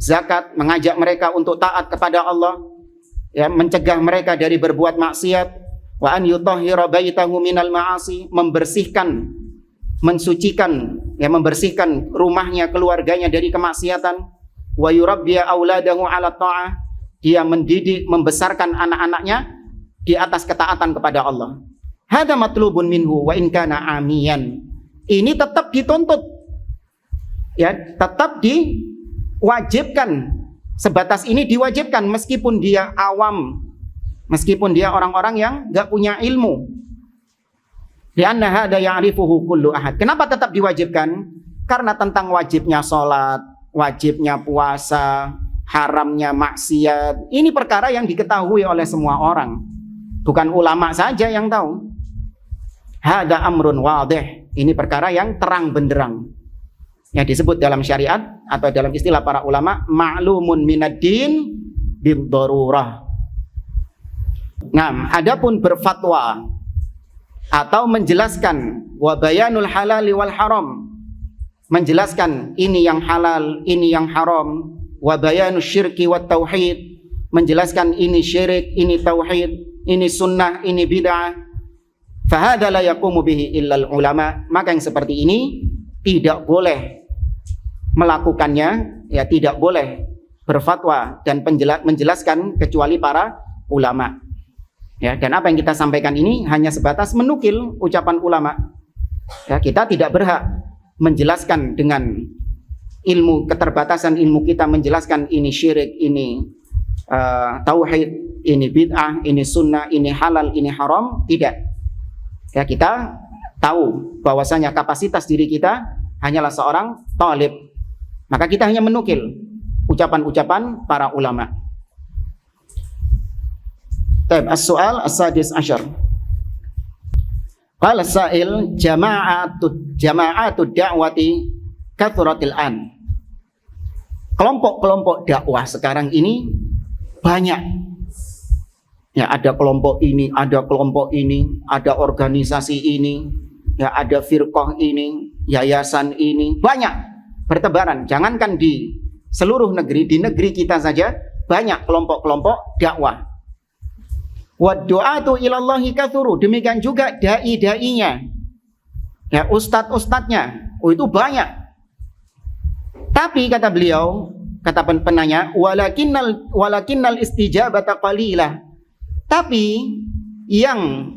zakat, mengajak mereka untuk taat kepada Allah, ya, mencegah mereka dari berbuat maksiat, wa an yutahhira baitahu minal ma'asi, membersihkan, mensucikan, ya, membersihkan rumahnya, keluarganya dari kemaksiatan, wa yurabbiya auladahu 'ala ta'ah, dia mendidik, membesarkan anak-anaknya di atas ketaatan kepada Allah. Hada matlubun minhu wa in kana amiyan. Ini tetap dituntut, ya, tetap diwajibkan. Sebatas ini diwajibkan meskipun dia awam, meskipun dia orang-orang yang enggak punya ilmu. Lianna hada ya'rifuhu kullu ahad. Kenapa tetap diwajibkan? Karena tentang wajibnya sholat, wajibnya puasa, haramnya maksiat, ini perkara yang diketahui oleh semua orang. Bukan ulama saja yang tahu. Hada amrun wadih. Ini perkara yang terang benderang. Yang disebut dalam syariat atau dalam istilah para ulama, ma'lumun minad-din bid-darurah. Nah, adapun berfatwa atau menjelaskan wa bayanul halali wal haram, menjelaskan ini yang halal, ini yang haram, wa bayanus syirki wat tauhid, menjelaskan ini syirik, ini tauhid, ini sunnah, ini bid'ah, fahada la yaqumu bihi illal ulama. Maka yang seperti ini tidak boleh melakukannya, ya, tidak boleh berfatwa dan menjelaskan kecuali para ulama. Ya, dan apa yang kita sampaikan ini hanya sebatas menukil ucapan ulama. Ya, kita tidak berhak menjelaskan dengan ilmu, keterbatasan ilmu kita menjelaskan ini syirik, ini tauhid, ini bid'ah, ini sunnah, ini halal, ini haram. Tidak. Ya, kita tahu bahwasanya kapasitas diri kita hanyalah seorang talib. Maka kita hanya menukil ucapan-ucapan para ulama. As-soal as-sadis asyar. Qala as-sa'il jama'atud da'wati kathuratil an. Kelompok-kelompok dakwah sekarang ini banyak. Ya, ada kelompok ini, ada kelompok ini, ada organisasi ini, ya, ada firqah ini, yayasan ini, banyak bertebaran. Jangankan di seluruh negeri, di negeri kita saja banyak kelompok-kelompok dakwah. Wa du'atu ilallahi katsuru, demikian juga dai-dainya, ya, ustadz-ustadznya, itu banyak. Tapi kata beliau, kata penanya, walakinnal istijabata qalilah. Tapi yang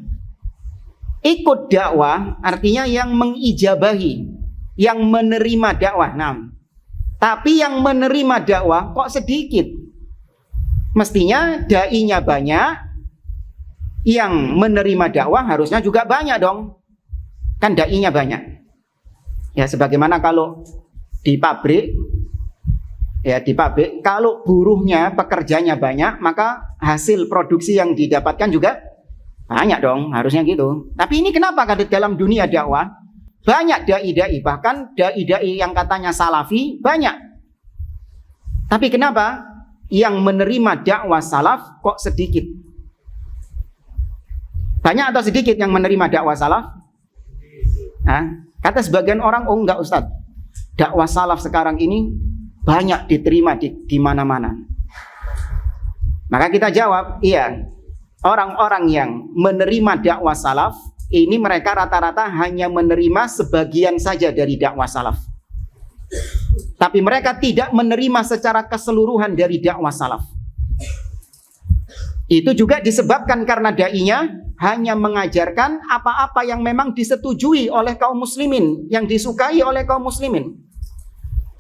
ikut dakwah artinya yang mengijabahi, yang menerima dakwah. Nah, tapi yang menerima dakwah kok sedikit. Mestinya dai-nya banyak, yang menerima dakwah harusnya juga banyak dong. Kan dai-nya banyak. Ya, sebagaimana kalau di pabrik, ya, di pabrik kalau buruhnya, pekerjanya banyak, maka hasil produksi yang didapatkan juga banyak dong, harusnya gitu. Tapi ini kenapa dalam dunia dakwah banyak dai-dai, bahkan dai-dai yang katanya salafi banyak. Tapi kenapa yang menerima dakwah salaf kok sedikit? Banyak atau sedikit yang menerima dakwah salaf? Nah, kata sebagian orang, oh enggak Ustadz, dakwah salaf sekarang ini banyak diterima di mana-mana. Maka kita jawab, iya, orang-orang yang menerima dakwah salaf ini mereka rata-rata hanya menerima sebagian saja dari dakwah salaf. Tapi mereka tidak menerima secara keseluruhan dari dakwah salaf. Itu juga disebabkan karena da'inya hanya mengajarkan apa-apa yang memang disetujui oleh kaum muslimin, yang disukai oleh kaum muslimin.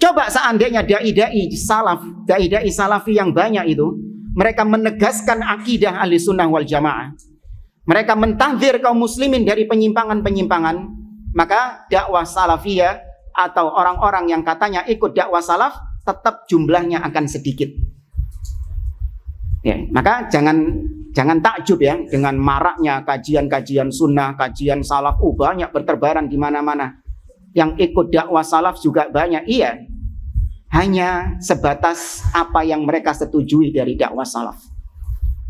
Coba seandainya da'i-da'i salaf, da'i-da'i salafi yang banyak itu, mereka menegaskan akidah ahli sunnah wal jamaah, mereka mentahdzir kaum muslimin dari penyimpangan-penyimpangan, maka dakwah salafiyah atau orang-orang yang katanya ikut dakwah salaf tetap jumlahnya akan sedikit. Ya, maka jangan takjub ya dengan maraknya kajian-kajian sunnah, kajian salaf, banyak berterbaran di mana-mana. Yang ikut dakwah salaf juga banyak, iya. Hanya sebatas apa yang mereka setujui dari dakwah salaf.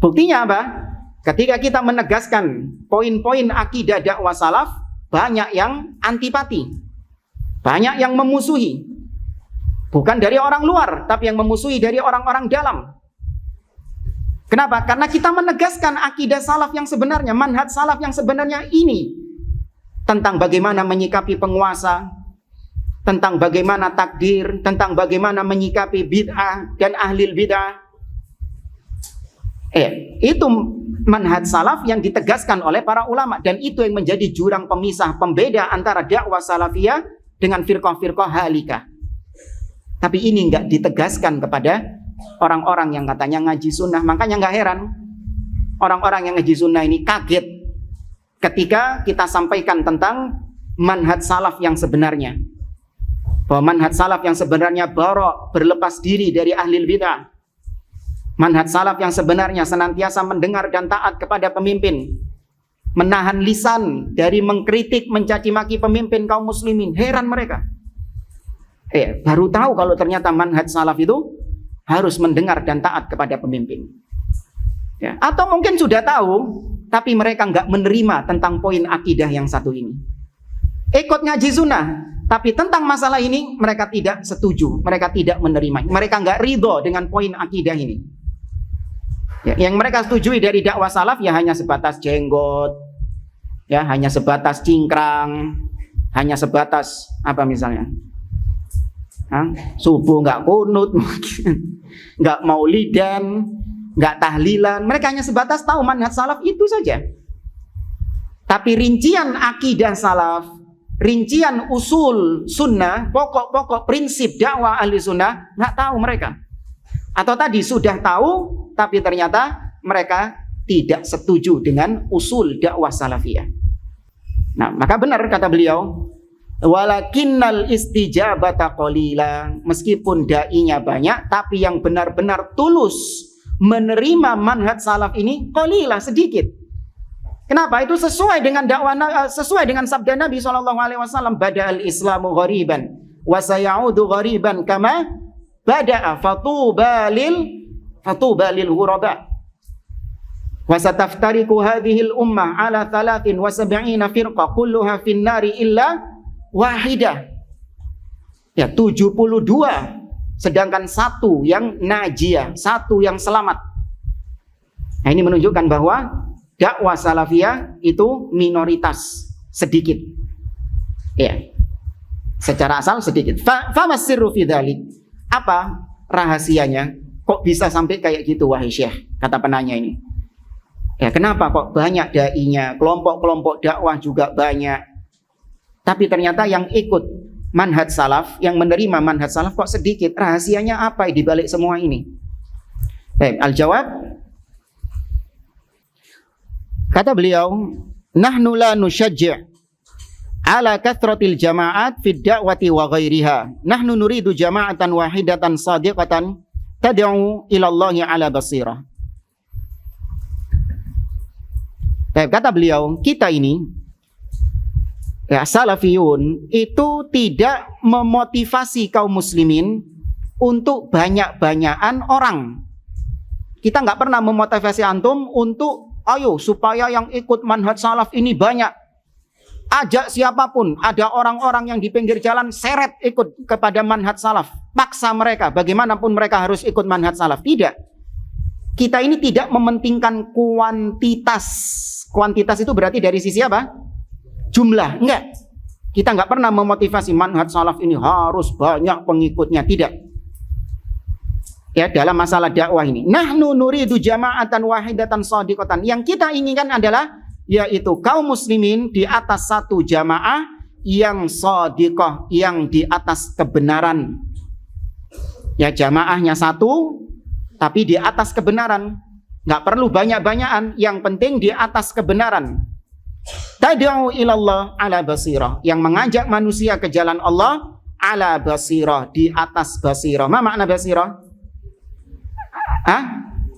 Buktinya apa? Ketika kita menegaskan poin-poin akidah dakwah salaf, banyak yang antipati, banyak yang memusuhi. Bukan dari orang luar, tapi yang memusuhi dari orang-orang dalam. Kenapa? Karena kita menegaskan akidah salaf yang sebenarnya, manhaj salaf yang sebenarnya ini. Tentang bagaimana menyikapi penguasa, tentang bagaimana takdir, tentang bagaimana menyikapi bid'ah dan ahlil bid'ah. Itu manhaj salaf yang ditegaskan oleh para ulama. Dan itu yang menjadi jurang pemisah, pembeda antara dakwah salafiyah dengan firqah-firqah halikah. Tapi ini enggak ditegaskan kepada orang-orang yang katanya ngaji sunnah. Makanya nggak heran orang-orang yang ngaji sunnah ini kaget ketika kita sampaikan tentang manhaj salaf yang sebenarnya, bahwa manhaj salaf yang sebenarnya barok, berlepas diri dari ahlil bid'ah. Manhaj salaf yang sebenarnya senantiasa mendengar dan taat kepada pemimpin, menahan lisan dari mengkritik, mencaci maki pemimpin kaum muslimin. Heran mereka. Baru tahu kalau ternyata manhaj salaf itu harus mendengar dan taat kepada pemimpin. Ya. Atau mungkin sudah tahu, tapi mereka nggak menerima tentang poin akidah yang satu ini. Ikut ngaji sunnah, tapi tentang masalah ini mereka tidak setuju, mereka tidak menerima, mereka nggak ridho dengan poin akidah ini. Ya, yang mereka setujui dari dakwah salaf ya hanya sebatas jenggot, ya hanya sebatas cingkrang, hanya sebatas apa misalnya? Subuh nggak kunut, nggak maulidan, nggak tahlilan. Mereka hanya sebatas tahu manhaj salaf itu saja. Tapi rincian akidah salaf, rincian usul sunnah, pokok-pokok prinsip dakwah ahli sunnah, nggak tahu mereka. Atau tadi sudah tahu, tapi ternyata mereka tidak setuju dengan usul dakwah salafiyah. Nah, maka benar kata beliau, walakinnal istijabata qalila, meskipun dai-nya banyak, tapi yang benar-benar tulus menerima manhaj salaf ini qalila, sedikit. Kenapa? Itu sesuai dengan dakwah, sesuai dengan sabda Nabi SAW, bada'al islamu ghariban wa sayaudu ghariban kama bada'a fatuba lil ghuraba wa sataftariqu hadhihi al ummah ala 73 firqah kulluha fin nari illa wahidah. Ya, 72, sedangkan satu yang najiyah, satu yang selamat. Nah, ini menunjukkan bahwa dakwah salafiyah itu minoritas, sedikit. Ya. Secara asal sedikit. Famas sirru fi dzalik? Apa rahasianya? Kok bisa sampai kayak gitu wahai Syekh? Kata penanya ini. Ya, kenapa kok banyak dai-nya, kelompok-kelompok dakwah juga banyak. Tapi ternyata yang ikut manhaj salaf, yang menerima manhaj salaf kok sedikit. Rahasianya apa di balik semua ini? Baik, al-jawab. Kata beliau, nahnu la nusyajji' ala kathratil jama'at fid da'wati wa ghairiha. Nahnu nuridu jama'atan wahidatan sadiqatan tad'u ila Allah ala basirah. Baik, kata beliau, kita ini ya, salafiyun itu tidak memotivasi kaum muslimin untuk banyak-banyakan orang. Kita nggak pernah memotivasi antum untuk ayo supaya yang ikut manhaj salaf ini banyak. Ajak siapapun, ada orang-orang yang di pinggir jalan seret ikut kepada manhaj salaf. Paksa mereka, bagaimanapun mereka harus ikut manhaj salaf. Tidak. Kita ini tidak mementingkan kuantitas. Kuantitas itu berarti dari sisi apa? Jumlah, enggak. Kita nggak pernah memotivasi manhaj salaf ini harus banyak pengikutnya, tidak. Ya, dalam masalah dakwah ini, nahnu nuridu jama'atan wahidatan shadiqatan. Yang kita inginkan adalah yaitu kaum muslimin di atas satu jamaah yang shadiqah, yang di atas kebenaran. Ya, jamaahnya satu tapi di atas kebenaran. Nggak perlu banyak-banyakan, yang penting di atas kebenaran. Tad'u ilallah ala basirah, yang mengajak manusia ke jalan Allah ala basirah, di atas basirah. Ma makna basirah?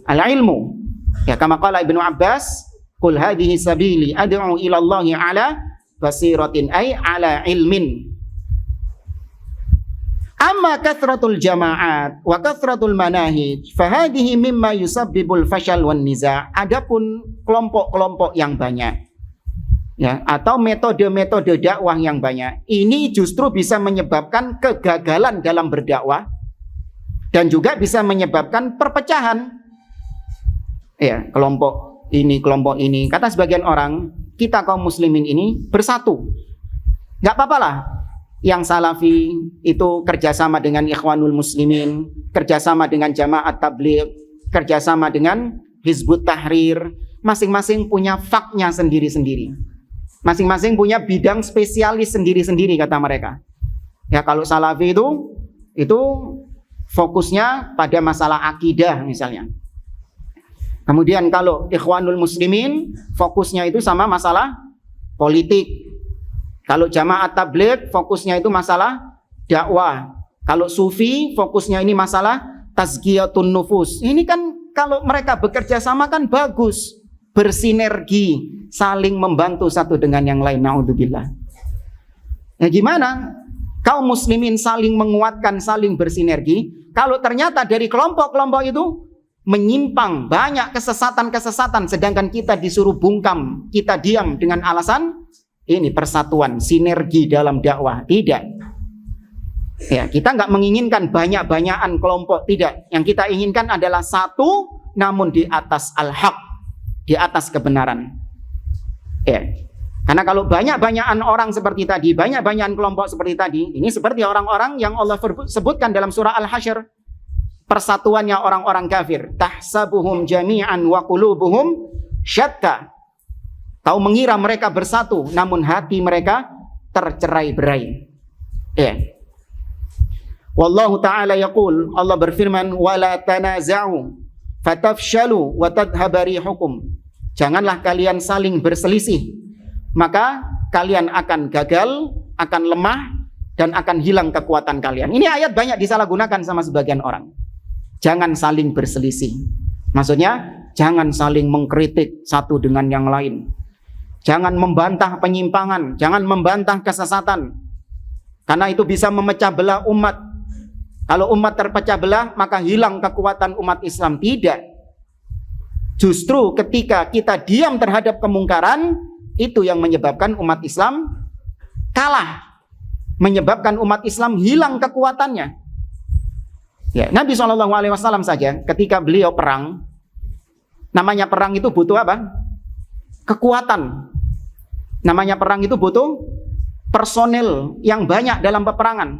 Ala ilmu. Ya, kama qala Ibnu Abbas, qul hadhihi sabili ad'u ilallahi ala basiratin, ay ala ilmin. Amma kathratul jama'at wa kathratul manahij fahadihi mimma yusabbibul fashal wan niza'. Adapun kelompok-kelompok yang banyak, ya, atau metode-metode dakwah yang banyak, ini justru bisa menyebabkan kegagalan dalam berdakwah dan juga bisa menyebabkan perpecahan. Ya, kelompok ini. Kata sebagian orang, kita kaum muslimin ini bersatu. Nggak apa-apa lah. Yang salafi itu kerjasama dengan ikhwanul muslimin, kerjasama dengan jamaat tabligh, kerjasama dengan Hizbut Tahrir. Masing-masing punya faknya sendiri-sendiri. Masing-masing punya bidang spesialis sendiri-sendiri, kata mereka. Ya, kalau salafi itu fokusnya pada masalah akidah misalnya. Kemudian kalau ikhwanul muslimin fokusnya itu sama masalah politik. Kalau jamaat tabligh fokusnya itu masalah dakwah. Kalau sufi fokusnya ini masalah tazkiyatun nufus. Ini kan kalau mereka bekerja sama kan bagus, bersinergi, saling membantu satu dengan yang lain. Naudzubillah. Ya, gimana kaum muslimin saling menguatkan, saling bersinergi, kalau ternyata dari kelompok-kelompok itu menyimpang, banyak kesesatan-kesesatan, sedangkan kita disuruh bungkam, kita diam dengan alasan ini persatuan, sinergi dalam dakwah. Tidak. Ya, kita nggak menginginkan banyak-banyakan kelompok, tidak. Yang kita inginkan adalah satu, namun di atas al-haq, di atas kebenaran. Ya. Karena kalau banyak-banyakan orang seperti tadi, banyak-banyakan kelompok seperti tadi, ini seperti orang-orang yang Allah sebutkan dalam surah Al-Hasyr. Persatuannya orang-orang kafir. Tahsabuhum jami'an wa qulubuhum syatta. Kau mengira mereka bersatu, namun hati mereka tercerai-berai. Ya. Wallahu ta'ala yaqul, Allah berfirman, wala tanaza'u fatafshalu wa tadhhaba rihukum. Janganlah kalian saling berselisih, maka kalian akan gagal, akan lemah, dan akan hilang kekuatan kalian. Ini ayat banyak disalahgunakan sama sebagian orang. Jangan saling berselisih. Maksudnya, jangan saling mengkritik satu dengan yang lain. Jangan membantah penyimpangan, jangan membantah kesesatan. Karena itu bisa memecah belah umat. Kalau umat terpecah belah, maka hilang kekuatan umat Islam. Tidak. Justru ketika kita diam terhadap kemungkaran, itu yang menyebabkan umat Islam kalah. Menyebabkan umat Islam hilang kekuatannya. Ya, Nabi SAW saja ketika beliau perang, namanya perang itu butuh apa? Kekuatan. Namanya perang itu butuh personel yang banyak dalam peperangan.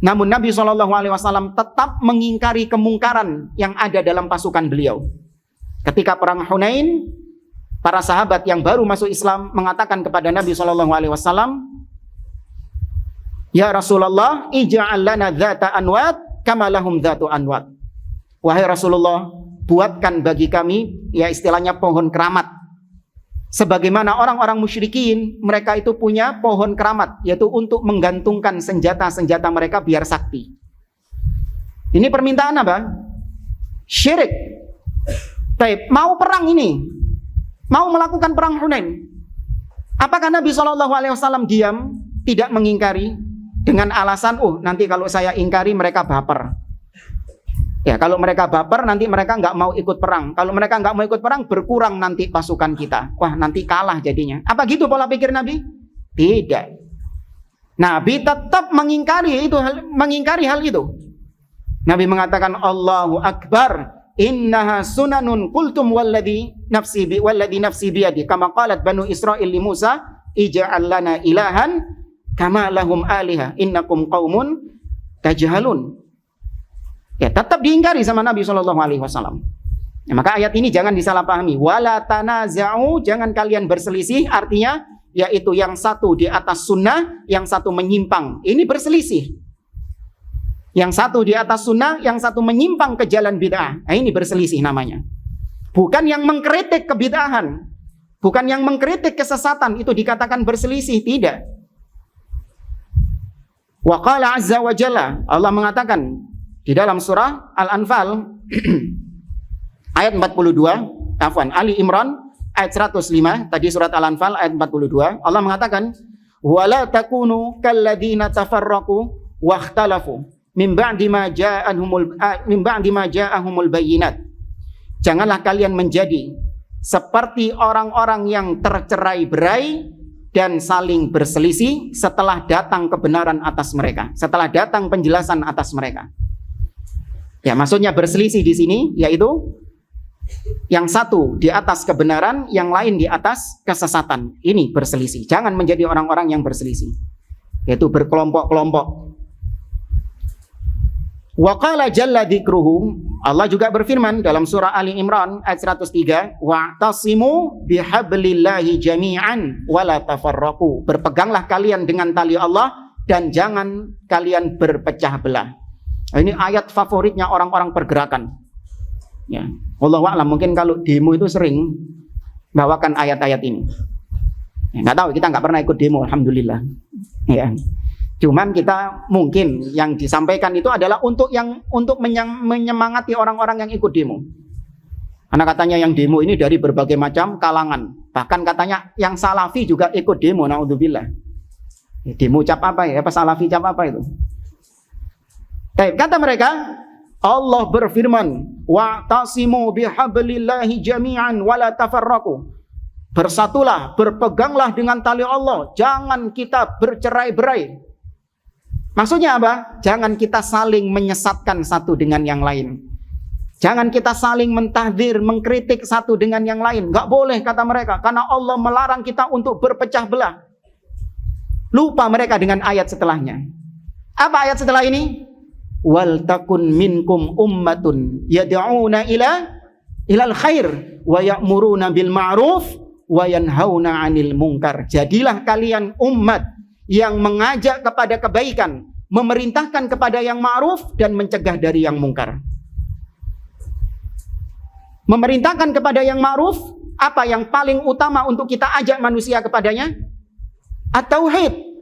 Namun Nabi SAW tetap mengingkari kemungkaran yang ada dalam pasukan beliau. Ketika perang Hunain, para sahabat yang baru masuk Islam mengatakan kepada Nabi SAW, ya Rasulullah, ij'al lana dzata anwat kama lahum dzatu anwat. Wahai Rasulullah, buatkan bagi kami, ya istilahnya pohon keramat. Sebagaimana orang-orang musyrikin, mereka itu punya pohon keramat, yaitu untuk menggantungkan senjata-senjata mereka biar sakti. Ini permintaan apa? Syirik. Taib, mau perang ini, mau melakukan perang Hunain. Apakah Nabi SAW diam, tidak mengingkari dengan alasan, nanti kalau saya ingkari mereka baper. Ya, kalau mereka baper nanti mereka nggak mau ikut perang. Kalau mereka nggak mau ikut perang, berkurang nanti pasukan kita. Wah, nanti kalah jadinya. Apa gitu pola pikir Nabi? Tidak. Nabi tetap mengingkari hal itu. Nabi mengatakan, Allahu Akbar, innaha sunanun qultum walladhi nafsi biyadi, kama qalat Banu Israil li Musa, ij'al lana ilahan kama lahum aliha innakum qaumun tajhalun. Ya, tetap diingkari sama Nabi SAW. Ya, maka ayat ini jangan disalahpahami. Wala tanaza'u, jangan kalian berselisih, artinya yaitu yang satu di atas sunnah, yang satu menyimpang. Ini berselisih. Yang satu di atas sunnah, yang satu menyimpang ke jalan bid'ah. Nah, ini berselisih namanya. Bukan yang mengkritik kebid'ahan, bukan yang mengkritik kesesatan, itu dikatakan berselisih, tidak. Wa qala azza wa jalla, Allah mengatakan di dalam surah Al-Anfal ayat 42, Ali Imran ayat 105, tadi surat Al-Anfal ayat 42, Allah mengatakan wala takunu kalladzina tafarraqu wakhtalafu min ba'di ma ja'ahumul bayyinat. Janganlah kalian menjadi seperti orang-orang yang tercerai-berai dan saling berselisih setelah datang kebenaran atas mereka, setelah datang penjelasan atas mereka. Ya, maksudnya berselisih di sini yaitu yang satu di atas kebenaran, yang lain di atas kesesatan. Ini berselisih. Jangan menjadi orang-orang yang berselisih, yaitu berkelompok-kelompok. Wa qala jalla dzikruhu, Allah juga berfirman dalam surah Ali Imran ayat 103, wa'tasimu bihablillahi jami'an wala tafarraqu. Berpeganglah kalian dengan tali Allah dan jangan kalian berpecah belah. Ini ayat favoritnya orang-orang pergerakan. Ya, wallahu a'lam, mungkin kalau demo itu sering bawakan ayat-ayat ini. Ya, nggak tahu, kita nggak pernah ikut demo, alhamdulillah. Ya. Cuman kita mungkin yang disampaikan itu adalah untuk menyemangati orang-orang yang ikut demo. Karena katanya yang demo ini dari berbagai macam kalangan. Bahkan katanya yang salafi juga ikut demo, naudzubillah. Demo cap apa ya? Apa salafi cap apa itu? Kata mereka, Allah berfirman, wa'tasimu bihablillahi jami'an wala tafarraqu. Bersatulah, berpeganglah dengan tali Allah, jangan kita bercerai-berai. Maksudnya apa? Jangan kita saling menyesatkan satu dengan yang lain. Jangan kita saling mentahdzir, mengkritik satu dengan yang lain. Gak boleh, kata mereka, karena Allah melarang kita untuk berpecah belah. Lupa mereka dengan ayat setelahnya. Apa ayat setelah ini? Wal takun minkum ummatun yad'una ilal khair wa ya'muruna bil ma'ruf wa yanhauna 'anil munkar. Jadilah kalian umat yang mengajak kepada kebaikan, memerintahkan kepada yang ma'ruf dan mencegah dari yang mungkar. Memerintahkan kepada yang ma'ruf, apa yang paling utama untuk kita ajak manusia kepadanya? At-tauhid.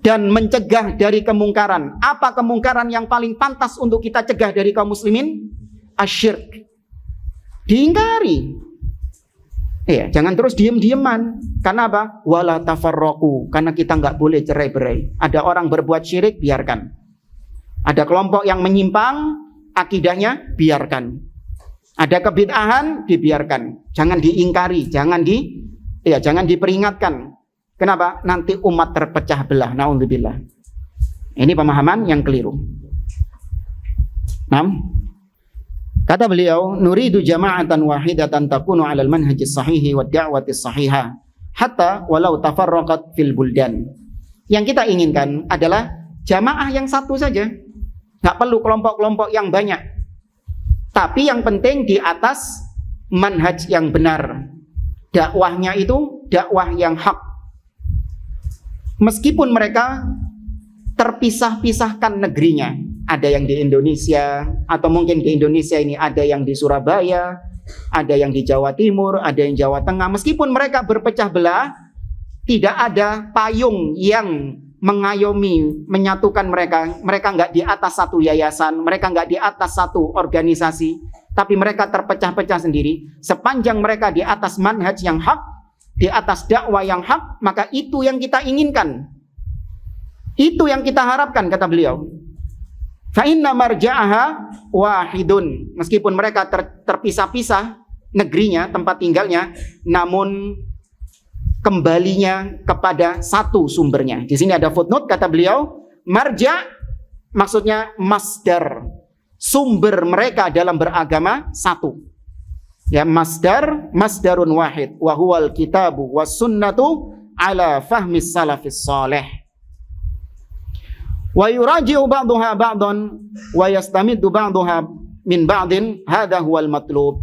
Dan mencegah dari kemungkaran. Apa kemungkaran yang paling pantas untuk kita cegah dari kaum muslimin? Asyirk. Diingkari. Iya, jangan terus diem-dieman. Karena apa? Wala tafarraqu. Karena kita nggak boleh cerai-berai. Ada orang berbuat syirik, biarkan. Ada kelompok yang menyimpang akidahnya, biarkan. Ada kebid'ahan, dibiarkan. Jangan diingkari, jangan diperingatkan. Kenapa? Nanti umat terpecah belah. Na'udzubillah. Ini pemahaman yang keliru. Kata beliau, nuridu jama'atan wahidatan takunu 'alal manhajis sahihi wad da'watis sahihah hatta walau tafarraqat fil buldan. Yang kita inginkan adalah jamaah yang satu saja. Enggak perlu kelompok-kelompok yang banyak. Tapi yang penting di atas manhaj yang benar. Dakwahnya itu dakwah yang hak. Meskipun mereka terpisah-pisahkan negerinya, ada yang di Indonesia, atau mungkin di Indonesia ini ada yang di Surabaya, ada yang di Jawa Timur, ada yang Jawa Tengah. Meskipun mereka berpecah belah, tidak ada payung yang mengayomi, menyatukan mereka. Mereka nggak di atas satu yayasan, mereka nggak di atas satu organisasi, tapi mereka terpecah-pecah sendiri. Sepanjang mereka di atas manhaj yang hak, di atas dakwah yang hak, maka itu yang kita inginkan. Itu yang kita harapkan, kata beliau. Fa inna marja'aha wahidun. Meskipun mereka terpisah-pisah negerinya, tempat tinggalnya, namun kembalinya kepada satu sumbernya. Di sini ada footnote, kata beliau, marja' maksudnya masdar. Sumber mereka dalam beragama satu. Ya, masdarun wahid wa huwal kitabu was sunnatu ala fahmis salafis salih wa yuraji'u ba'daha ba'dan wa yastamiddu ba'daha min ba'din, hadha huwal matlub.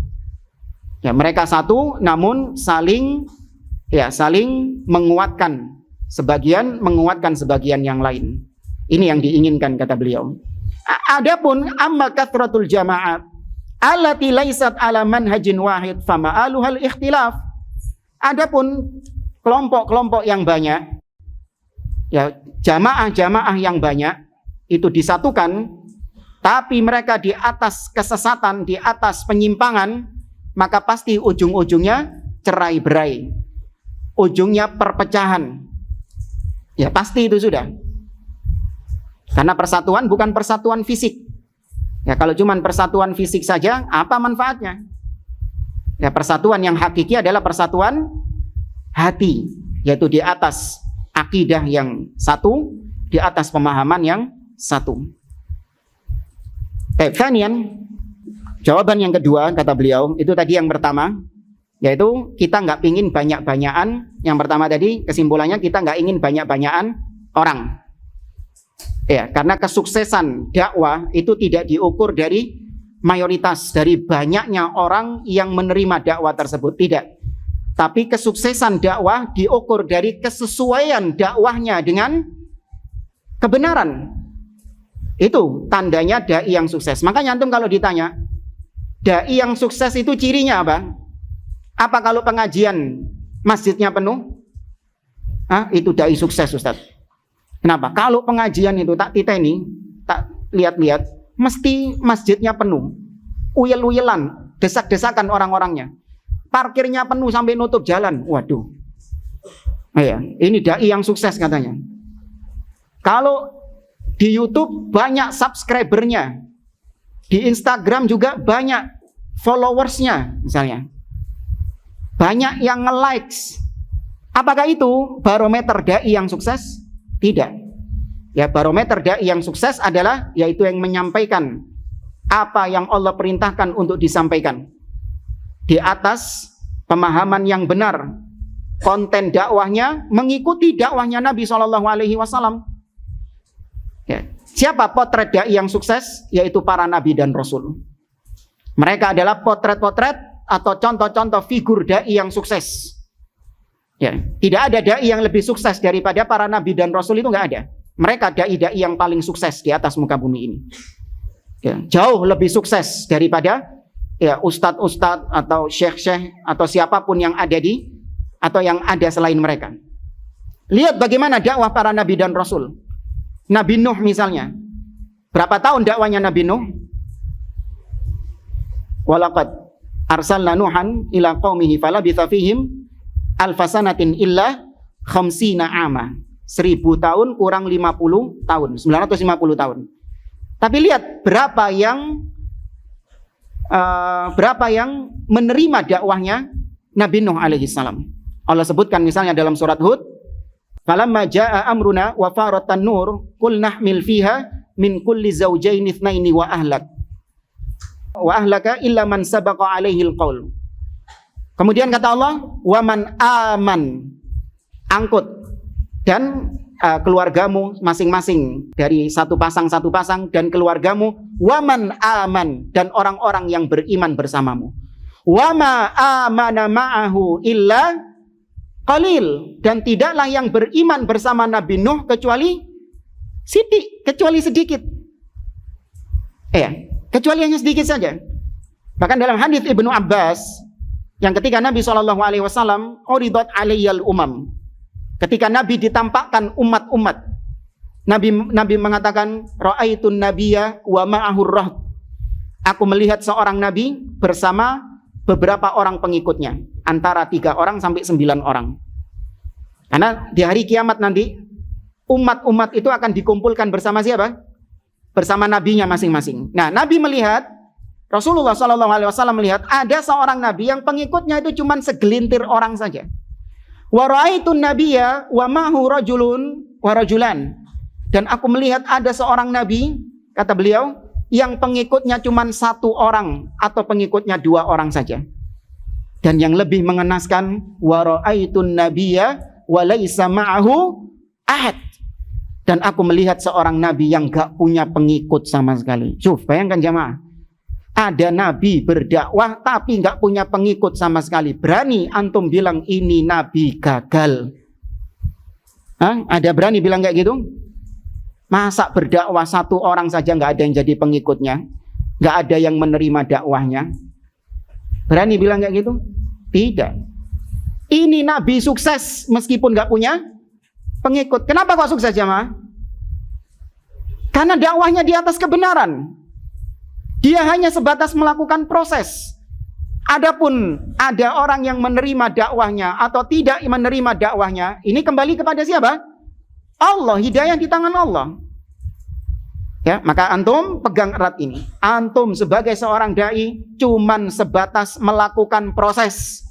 Ya, mereka satu namun saling menguatkan sebagian yang lain. Ini yang diinginkan, kata beliau. Adapun amma kathratul jama'at allati laysat ala manhajin wahid fama'aluhal ikhtilaf. Adapun kelompok-kelompok yang banyak, ya, jamaah-jamaah yang banyak itu disatukan, tapi mereka di atas kesesatan, di atas penyimpangan, maka pasti ujung-ujungnya cerai-berai, ujungnya perpecahan. Ya, pasti itu sudah. Karena persatuan bukan persatuan fisik. Ya, kalau cuma persatuan fisik saja, apa manfaatnya? Ya, persatuan yang hakiki adalah persatuan hati, yaitu di atas akidah yang satu, di atas pemahaman yang satu. Fanian, jawaban yang kedua, kata beliau, itu tadi yang pertama, yaitu kita nggak ingin banyak-banyakan. Yang pertama tadi kesimpulannya kita nggak ingin banyak-banyakan orang. Ya, karena kesuksesan dakwah itu tidak diukur dari mayoritas, dari banyaknya orang yang menerima dakwah tersebut, tidak. Tapi kesuksesan dakwah diukur dari kesesuaian dakwahnya dengan kebenaran. Itu tandanya dai yang sukses. Makanya antum kalau ditanya, dai yang sukses itu cirinya apa? Apa kalau pengajian masjidnya penuh? Itu dai sukses, Ustaz. Kenapa? Kalau pengajian itu tak titeni, tak lihat-lihat, mesti masjidnya penuh, uyel-uyelan, desak-desakan orang-orangnya, parkirnya penuh sampai nutup jalan. Waduh, ya, ini dai yang sukses katanya. Kalau di YouTube banyak subscribernya, di Instagram juga banyak followersnya, misalnya, banyak yang nge-likes. Apakah itu barometer dai yang sukses? Tidak. Ya, barometer dai yang sukses adalah yaitu yang menyampaikan apa yang Allah perintahkan untuk disampaikan di atas pemahaman yang benar. Konten dakwahnya mengikuti dakwahnya Nabi SAW. Ya. Siapa potret dai yang sukses? Yaitu para nabi dan rasul. Mereka adalah potret-potret atau contoh-contoh figur dai yang sukses. Ya, tidak ada dai yang lebih sukses daripada para nabi dan rasul, itu nggak ada. Mereka dai-dai yang paling sukses di atas muka bumi ini. Ya, jauh lebih sukses daripada ya ustadz-ustadz atau syekh-syekh atau siapapun yang ada atau yang ada selain mereka. Lihat bagaimana dakwah para nabi dan rasul. Nabi Nuh misalnya, berapa tahun dakwahnya Nabi Nuh? Walaqad arsalna Nuhan ila qaumihi falabitha fihim alfasanatin illa khamsina ama. 1000 tahun kurang 50 tahun, 950 tahun. Tapi lihat berapa yang menerima dakwahnya Nabi Nuh alaihi salam. Allah sebutkan misalnya dalam surat Hud, falamma jaa amruna wa faratan nur qul nahmil fiha min kulli zawjaini itsnaini wa ahlaka illa man sabaqa alaihi alqaul. Kemudian kata Allah, waman aman, angkut, dan keluargamu masing-masing dari satu pasang dan keluargamu, waman aman, dan orang-orang yang beriman bersamamu. Wama amana ma'ahu illa qalil, dan tidaklah yang beriman bersama Nabi Nuh kecuali sedikit. Kecuali hanya sedikit saja. Bahkan dalam hadis Ibnu Abbas, yang ketika Nabi SAW uridat alayyal umam, ketika Nabi ditampakkan umat-umat, Nabi mengatakan ra'aitun nabiyya wa ma'ahur rahd. Aku melihat seorang nabi bersama beberapa orang pengikutnya, antara 3 orang sampai 9 orang. Karena di hari kiamat nanti umat-umat itu akan dikumpulkan bersama siapa? Bersama nabinya masing-masing. Nah, Nabi melihat, Rasulullah SAW melihat ada seorang nabi yang pengikutnya itu cuma segelintir orang saja. Wa ra'aitun nabiyya wa ma'hu rajulun wa rajulan. Dan aku melihat ada seorang nabi, kata beliau, yang pengikutnya cuma 1 orang atau pengikutnya 2 orang saja. Dan yang lebih mengenaskan, wa ra'aitun nabiyya wa laisa ma'ahu ahad. Dan aku melihat seorang nabi yang gak punya pengikut sama sekali. Bayangkan jamaah. Ada nabi berdakwah tapi gak punya pengikut sama sekali. Berani antum bilang ini nabi gagal? Ada berani bilang kayak gitu? Masa berdakwah satu orang saja gak ada yang jadi pengikutnya? Gak ada yang menerima dakwahnya? Berani bilang kayak gitu? Tidak. Ini nabi sukses meskipun gak punya pengikut. Kenapa kok sukses jamaah? Karena dakwahnya di atas kebenaran. Dia hanya sebatas melakukan proses. Adapun ada orang yang menerima dakwahnya atau tidak menerima dakwahnya, ini kembali kepada siapa? Allah, hidayah di tangan Allah. Ya, maka antum pegang erat ini. Antum sebagai seorang dai cuman sebatas melakukan proses.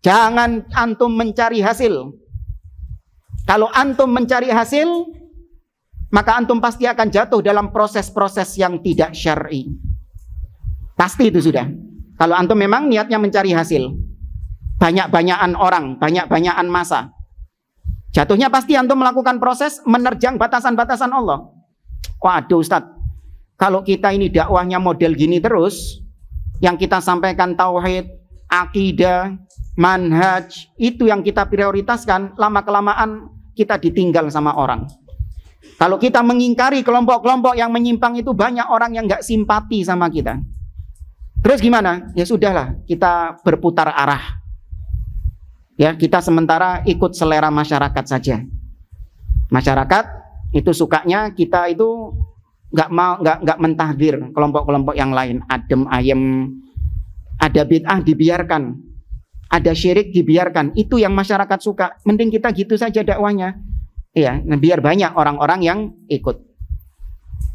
Jangan antum mencari hasil. Kalau antum mencari hasil, maka antum pasti akan jatuh dalam proses-proses yang tidak syar'i. Pasti itu sudah. Kalau antum memang niatnya mencari hasil, banyak-banyakan orang, banyak-banyakan masa, jatuhnya pasti antum melakukan proses menerjang batasan-batasan Allah. Waduh Ustadz, kalau kita ini dakwahnya model gini terus, yang kita sampaikan tauhid, akidah, manhaj, itu yang kita prioritaskan, lama-kelamaan kita ditinggal sama orang. Kalau kita mengingkari kelompok-kelompok yang menyimpang itu, banyak orang yang gak simpati sama kita. Terus gimana? Ya sudahlah, kita berputar arah. Ya, kita sementara ikut selera masyarakat saja. Masyarakat itu sukanya kita itu nggak mentahdir kelompok-kelompok yang lain. Adem ayem, ada bid'ah dibiarkan, ada syirik dibiarkan. Itu yang masyarakat suka. Mending kita gitu saja dakwahnya. Ya, biar banyak orang-orang yang ikut.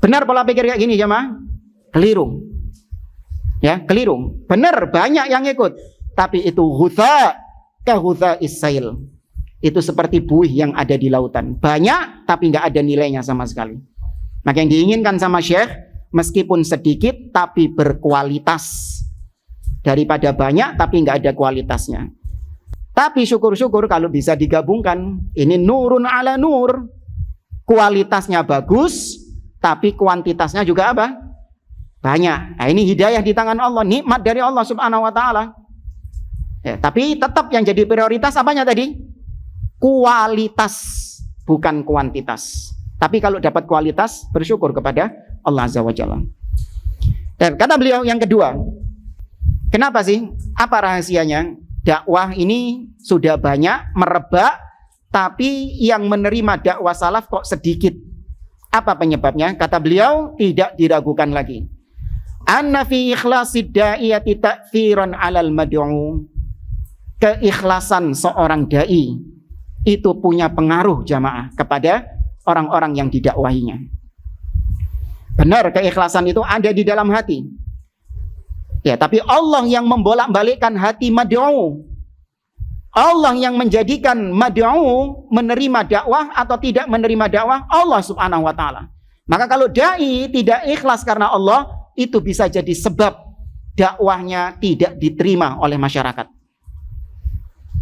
Benar pola pikir kayak gini jemaah? Keliru. Ya, keliru. Benar, banyak yang ikut, tapi itu hutha kahutha isail. Itu seperti buih yang ada di lautan. Banyak tapi nggak ada nilainya sama sekali. Maka yang diinginkan sama Syekh, meskipun sedikit tapi berkualitas, daripada banyak tapi nggak ada kualitasnya. Tapi syukur-syukur kalau bisa digabungkan. Ini nurun ala nur. Kualitasnya bagus, tapi kuantitasnya juga apa? Banyak. Nah, ini hidayah di tangan Allah, nikmat dari Allah subhanahu wa ta'ala. Ya, tapi tetap yang jadi prioritas apanya tadi? Kualitas, bukan kuantitas. Tapi kalau dapat kualitas, bersyukur kepada Allah azza wa jalla. Dan kata beliau yang kedua, kenapa sih? Apa rahasianya? Dakwah ini sudah banyak merebak, tapi yang menerima dakwah salaf kok sedikit. Apa penyebabnya? Kata beliau, tidak diragukan lagi. Anna fi ikhlasid da'iyati ta'thiran 'alal mad'u. Keikhlasan seorang dai itu punya pengaruh jamaah kepada orang-orang yang didakwahinya. Benar, keikhlasan itu ada di dalam hati. Ya, tapi Allah yang membolak-balikkan hati mad'u. Allah yang menjadikan mad'u menerima dakwah atau tidak menerima dakwah, Allah subhanahu wa ta'ala. Maka kalau dai tidak ikhlas karena Allah, itu bisa jadi sebab dakwahnya tidak diterima oleh masyarakat.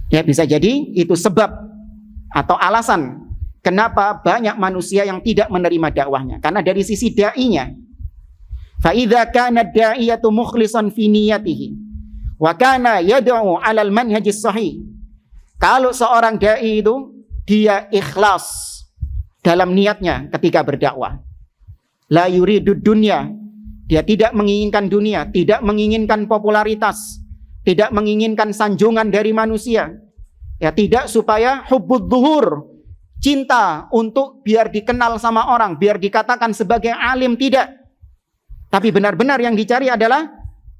Ya, bisa jadi itu sebab atau alasan kenapa banyak manusia yang tidak menerima dakwahnya. Karena dari sisi dai-nya, fa idza kana ad-da'iyatu mukhlishan fi niyyatihi wa kana yad'u 'alal manhajis sahih. Kalau seorang dai itu dia ikhlas dalam niatnya ketika berdakwah, la yuridud dunya, dia tidak menginginkan dunia, tidak menginginkan popularitas, tidak menginginkan sanjungan dari manusia. Ya, tidak supaya hubbud zuhur, cinta untuk biar dikenal sama orang, biar dikatakan sebagai alim, tidak. Tapi benar-benar yang dicari adalah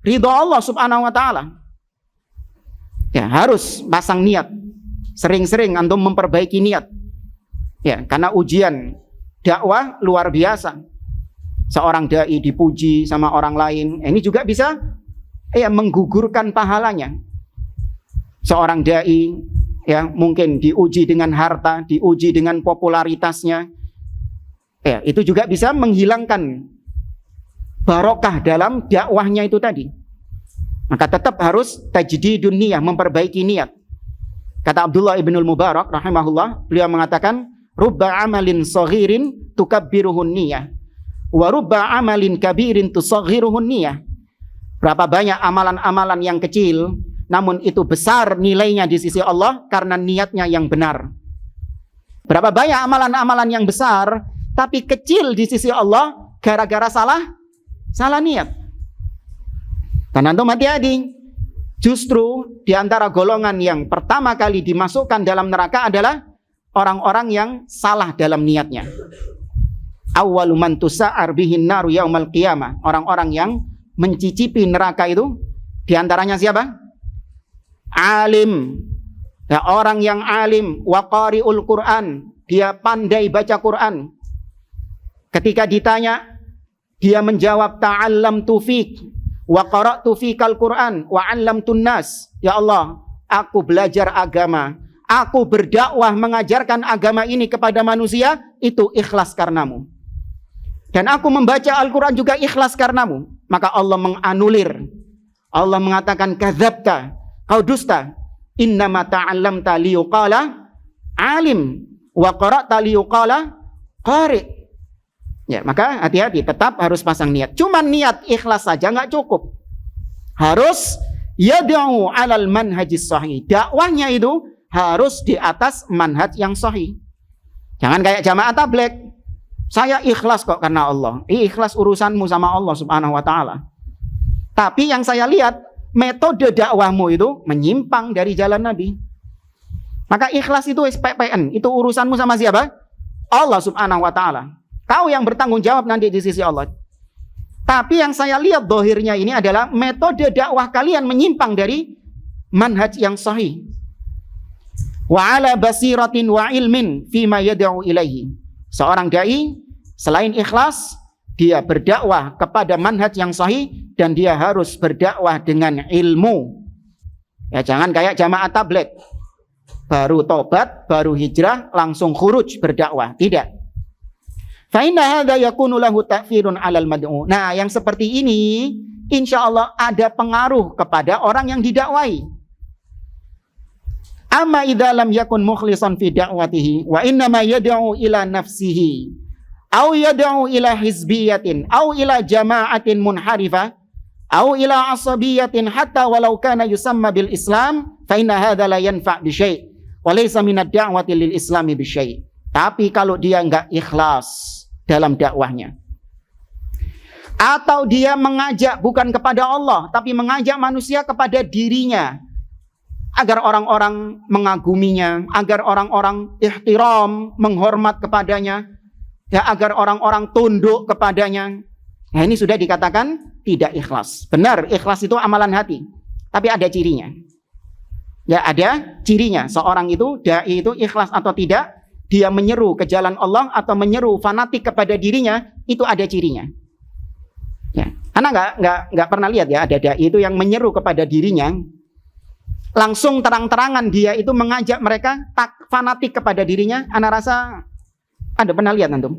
ridha Allah subhanahu wa ta'ala. Ya, harus pasang niat. Sering-sering antum memperbaiki niat. Ya, karena ujian dakwah luar biasa. Seorang dai dipuji sama orang lain, ini juga bisa menggugurkan pahalanya. Seorang dai mungkin diuji dengan harta, diuji dengan popularitasnya. Ya, itu juga bisa menghilangkan barokah dalam dakwahnya itu tadi. Maka tetap harus tajdidun niyah, memperbaiki niat. Kata Abdullah ibnul Mubarak rahimahullah, beliau mengatakan, rubba amalin saghirin tukabbiruhun niyah, wa rubba amalin kabirin tusaghiruhun niyah. Berapa banyak amalan-amalan yang kecil, namun itu besar nilainya di sisi Allah karena niatnya yang benar. Berapa banyak amalan-amalan yang besar, tapi kecil di sisi Allah gara-gara salah niat. Dan antum hati-hati, justru di antara golongan yang pertama kali dimasukkan dalam neraka adalah orang-orang yang salah dalam niatnya. Awwalu man tusa'ar bihin naru yaumal qiyamah. Orang-orang yang mencicipi neraka itu di antaranya siapa? Alim. Ya, orang yang alim, wa qari'ul Qur'an, dia pandai baca Quran. Ketika ditanya, dia menjawab ta'allamtu fik wa qara'tu fikal Qur'an wa 'allamtun nas. Ya Allah, aku belajar agama, aku berdakwah mengajarkan agama ini kepada manusia, itu ikhlas karenamu. Dan aku membaca Al-Quran juga ikhlas karenamu. Maka Allah menganulir. Allah mengatakan, kadzabta, kau dusta. Innama ta'allamta liyuqala alim wa qara'ta liyuqala qari'. Ya, maka hati-hati, tetap harus pasang niat. Cuma niat ikhlas saja nggak cukup. Harus yad'u 'alal manhajis sahih. Dakwahnya itu harus di atas manhaj yang sahih. Jangan kayak jamaah tabligh. Saya ikhlas kok karena Allah. Ikhlas urusanmu sama Allah Subhanahu wa taala. Tapi yang saya lihat, metode dakwahmu itu menyimpang dari jalan Nabi. Maka ikhlas itu SPPN, itu urusanmu sama siapa? Allah Subhanahu wa taala. Kau yang bertanggung jawab nanti di sisi Allah. Tapi yang saya lihat dohirnya ini adalah metode dakwah kalian menyimpang dari manhaj yang sahih. Wa ala basiratin wa ilmin fima yad'u ilaihi. Seorang dai selain ikhlas, dia berdakwah kepada manhaj yang sahih dan dia harus berdakwah dengan ilmu. Ya, jangan kayak jamaah tabligh. Baru tobat, baru hijrah, langsung khuruj berdakwah. Tidak. Fa inna hadza yakunu lahu ta'thirun 'alal mad'u. Nah, yang seperti ini insyaallah ada pengaruh kepada orang yang didakwai. Amma idza lam yakun mukhlishan fi da'watihi wa inna ma yad'u ila nafsihi aw yad'u ila hizbiyatin aw ila jama'atin munharifa aw ila asabiyatin hatta walau kana yusamma bil Islam fa inna hadza la yanfa' bi syai' wa laysa min ad-da'wati lil islami bi syai'. Tapi kalau dia enggak ikhlas dalam dakwahnya, atau dia mengajak bukan kepada Allah tapi mengajak manusia kepada dirinya, agar orang-orang mengaguminya, agar orang-orang ihtiram, menghormat kepadanya, ya, agar orang-orang tunduk kepadanya. Nah, ini sudah dikatakan tidak ikhlas. Benar, ikhlas itu amalan hati, tapi ada cirinya. Ya, ada cirinya. Seorang itu, dai itu ikhlas atau tidak, dia menyeru ke jalan Allah atau menyeru fanatik kepada dirinya, itu ada cirinya. Ya, Anda nggak pernah lihat ya, ada dai itu yang menyeru kepada dirinya, langsung terang-terangan dia itu mengajak mereka fanatik kepada dirinya. Ana rasa Anda pernah lihat antum?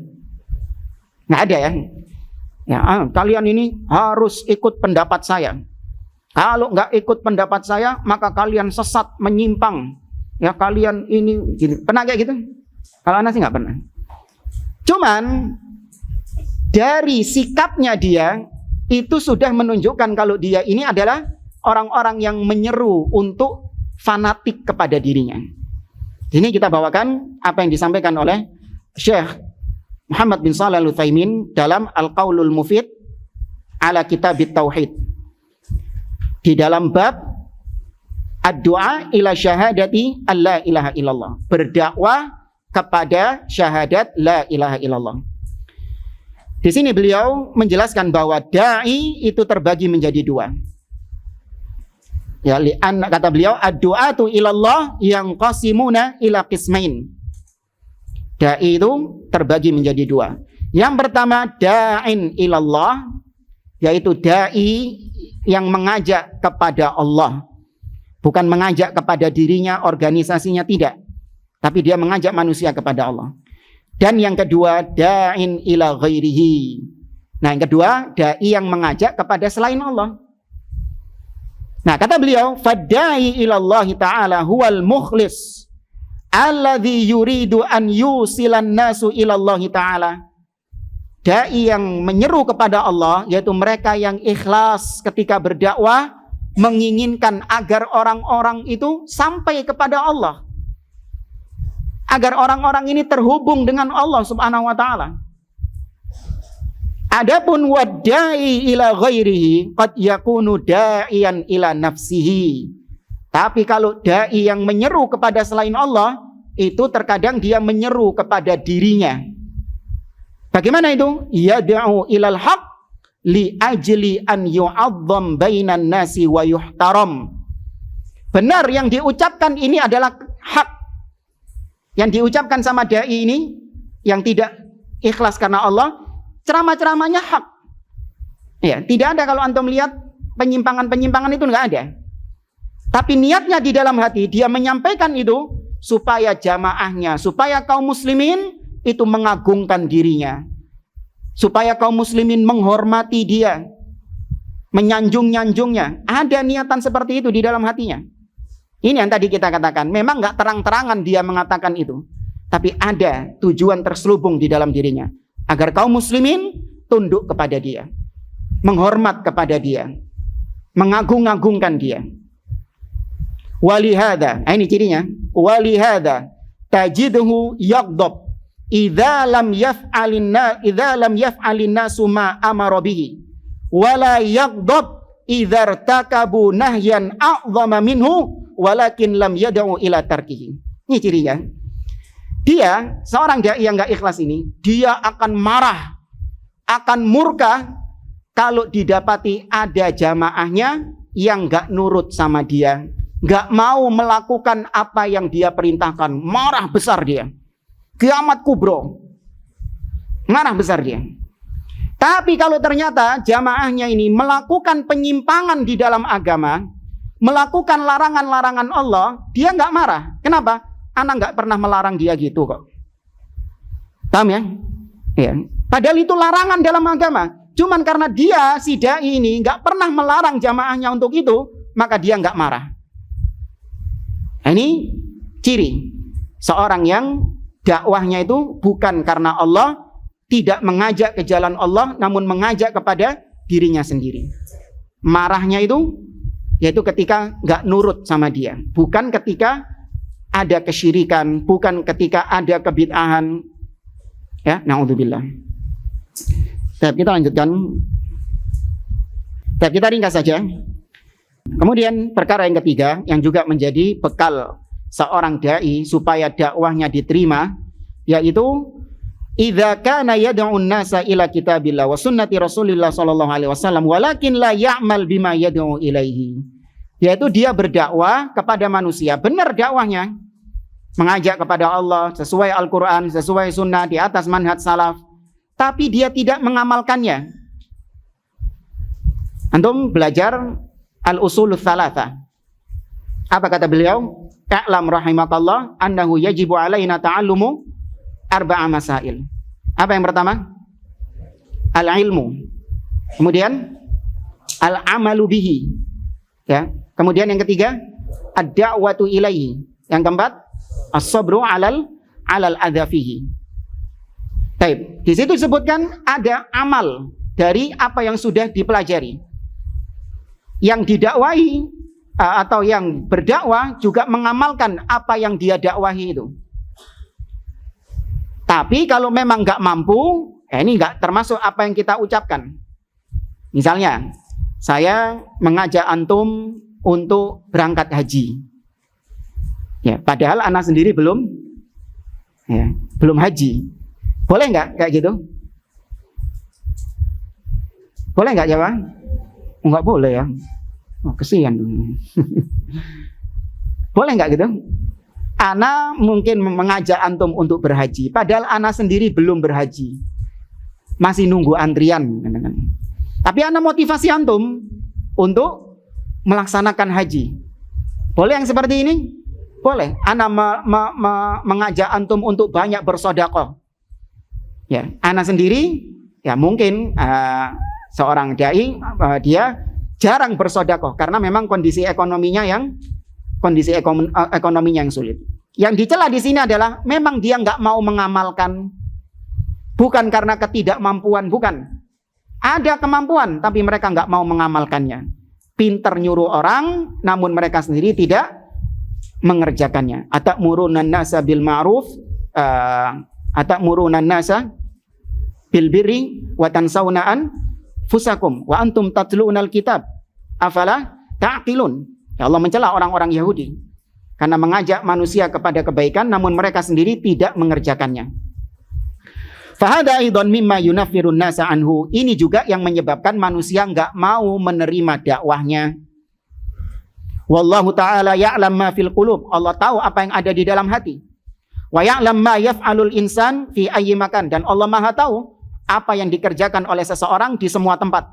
Nggak ada ya. Ya, kalian ini harus ikut pendapat saya. Kalau nggak ikut pendapat saya, maka kalian sesat, menyimpang. Ya, kalian ini gini. Pernah kayak gitu? Kalau Ana sih nggak pernah. Cuman dari sikapnya dia itu sudah menunjukkan kalau dia ini adalah orang-orang yang menyeru untuk fanatik kepada dirinya. Ini kita bawakan apa yang disampaikan oleh Syekh Muhammad bin Shalih Al-Utsaimin dalam Al-Qaulul Mufid ala Kitabit Tauhid. Di dalam bab ad-du'a ila syahadati alla ilaha illallah. Berdakwah kepada syahadat la ilaha illallah. Di sini beliau menjelaskan bahwa dai itu terbagi menjadi dua. Ya, kata beliau, ad-du'atu ilallah yang qasimuna ila qismain. Dai itu terbagi menjadi dua. Yang pertama, da'in ilallah, yaitu dai yang mengajak kepada Allah. Bukan mengajak kepada dirinya, organisasinya, tidak. Tapi dia mengajak manusia kepada Allah. Dan yang kedua, da'in ila ghairihi. Nah, yang kedua, dai yang mengajak kepada selain Allah. Nah, kata beliau, fadai ilallahi ta'ala huwal mukhlis alladhi yuridu an yusilan nasu ilallahi ta'ala. Dai yang menyeru kepada Allah, yaitu mereka yang ikhlas ketika berdakwah, menginginkan agar orang-orang itu sampai kepada Allah, agar orang-orang ini terhubung dengan Allah subhanahu wa ta'ala. Adapun wadai ila ghairihi qad yakunu da'iyan ila nafsihi. Tapi kalau dai yang menyeru kepada selain Allah, itu terkadang dia menyeru kepada dirinya. Bagaimana itu? Yad'u ilal haq li ajli an yu'azzam bainan nasi wa yuhtaram. Benar, yang diucapkan ini adalah hak. Yang diucapkan sama dai ini yang tidak ikhlas karena Allah, ceramah-ceramahnya hak. Ya, tidak ada kalau antum lihat penyimpangan-penyimpangan itu enggak ada. Tapi niatnya di dalam hati, dia menyampaikan itu supaya jamaahnya, supaya kaum muslimin itu mengagungkan dirinya, supaya kaum muslimin menghormati dia, menyanjung-nyanjungnya. Ada niatan seperti itu di dalam hatinya. Ini yang tadi kita katakan, memang enggak terang-terangan dia mengatakan itu, tapi ada tujuan terselubung di dalam dirinya, agar kaum muslimin tunduk kepada dia, menghormat kepada dia, mengagung-agungkan dia. Walihada, ini cirinya. Walihada tajidhu yaghdab idza lam yaf'alin nasu ma amara bihi, wala yaghdab idza irtakabu nahyan a'zama minhu walakin lam yad'u ila tarkihi. Ini cirinya. Dia, seorang dai yang enggak ikhlas ini, dia akan marah, akan murka kalau didapati ada jamaahnya yang enggak nurut sama dia, enggak mau melakukan apa yang dia perintahkan. Marah besar dia. Kiamat kubro. Marah besar dia. Tapi kalau ternyata jamaahnya ini melakukan penyimpangan di dalam agama, melakukan larangan-larangan Allah, dia enggak marah. Kenapa? Anak nggak pernah melarang dia gitu kok. Paham ya? Ya. Padahal itu larangan dalam agama. Cuman karena dia, si dai ini nggak pernah melarang jamaahnya untuk itu, maka dia nggak marah. Ini ciri seorang yang dakwahnya itu bukan karena Allah, tidak mengajak ke jalan Allah, namun mengajak kepada dirinya sendiri. Marahnya itu yaitu ketika nggak nurut sama dia, bukan ketika ada kesyirikan, bukan ketika ada kebid'ahan. Ya, naudzubillah. Kita lanjutkan. Kita ringkas saja. Kemudian perkara yang ketiga yang juga menjadi bekal seorang dai supaya dakwahnya diterima, yaitu idza kana yad'un nasa ila kitabillah wa sunnati Rasulillah sallallahu alaihi wasallam walakin la ya'mal bima yad'u ilaihi. Yaitu dia berdakwah kepada manusia, benar dakwahnya, mengajak kepada Allah sesuai Al-Quran, sesuai sunnah, di atas manhaj salaf, tapi dia tidak mengamalkannya. Antum belajar al-usulul tsalatsa. Apa kata beliau? I'lam rahimakallah annahu yajibu alaina ta'allumu arba'a masail. Apa yang pertama? Al-ilmu. Kemudian al-amalu bihi. Ya. Kemudian yang ketiga, ad-da'watu ilaihi. Yang keempat, as-sabru alal adzafihi. Baik, di situ disebutkan ada amal dari apa yang sudah dipelajari. Yang didakwahi atau yang berdakwah juga mengamalkan apa yang dia dakwahi itu. Tapi kalau memang nggak mampu, ini nggak termasuk apa yang kita ucapkan. Misalnya, saya mengajak antum untuk berangkat haji. Ya, padahal anak sendiri belum haji. Boleh nggak kayak gitu? Boleh nggak jawab? Nggak boleh ya. Oh, kesian. Boleh nggak gitu? Ana mungkin mengajak antum untuk berhaji, padahal ana sendiri belum berhaji, masih nunggu antrian. Tapi ana motivasi antum untuk melaksanakan haji. Boleh yang seperti ini? Boleh. Ana mengajak antum untuk banyak bersedekah. Ya, ana sendiri ya mungkin seorang dai dia jarang bersedekah karena memang kondisi ekonominya yang sulit. Yang dicela di sini adalah memang dia nggak mau mengamalkan, bukan karena ketidakmampuan, bukan. Ada kemampuan tapi mereka nggak mau mengamalkannya. Pinter nyuruh orang, namun mereka sendiri tidak mengerjakannya. Atamuruna an-nasa bil ma'ruf, atamuruna an-nasa bil birri wa tansawna anfusakum wa antum tatlunal kitab afala ta'qilun. Ya, Allah mencela orang-orang Yahudi karena mengajak manusia kepada kebaikan namun mereka sendiri tidak mengerjakannya. Fahada aidan mimma yunaffirun nasa anhu. Ini juga yang menyebabkan manusia enggak mau menerima dakwahnya. Wallahu ta'ala ya'lam ma fil qulub. Allah tahu apa yang ada di dalam hati. Wa ya'lam ma yaf'alul insan fi ayyi makan. Dan Allah Maha tahu apa yang dikerjakan oleh seseorang di semua tempat.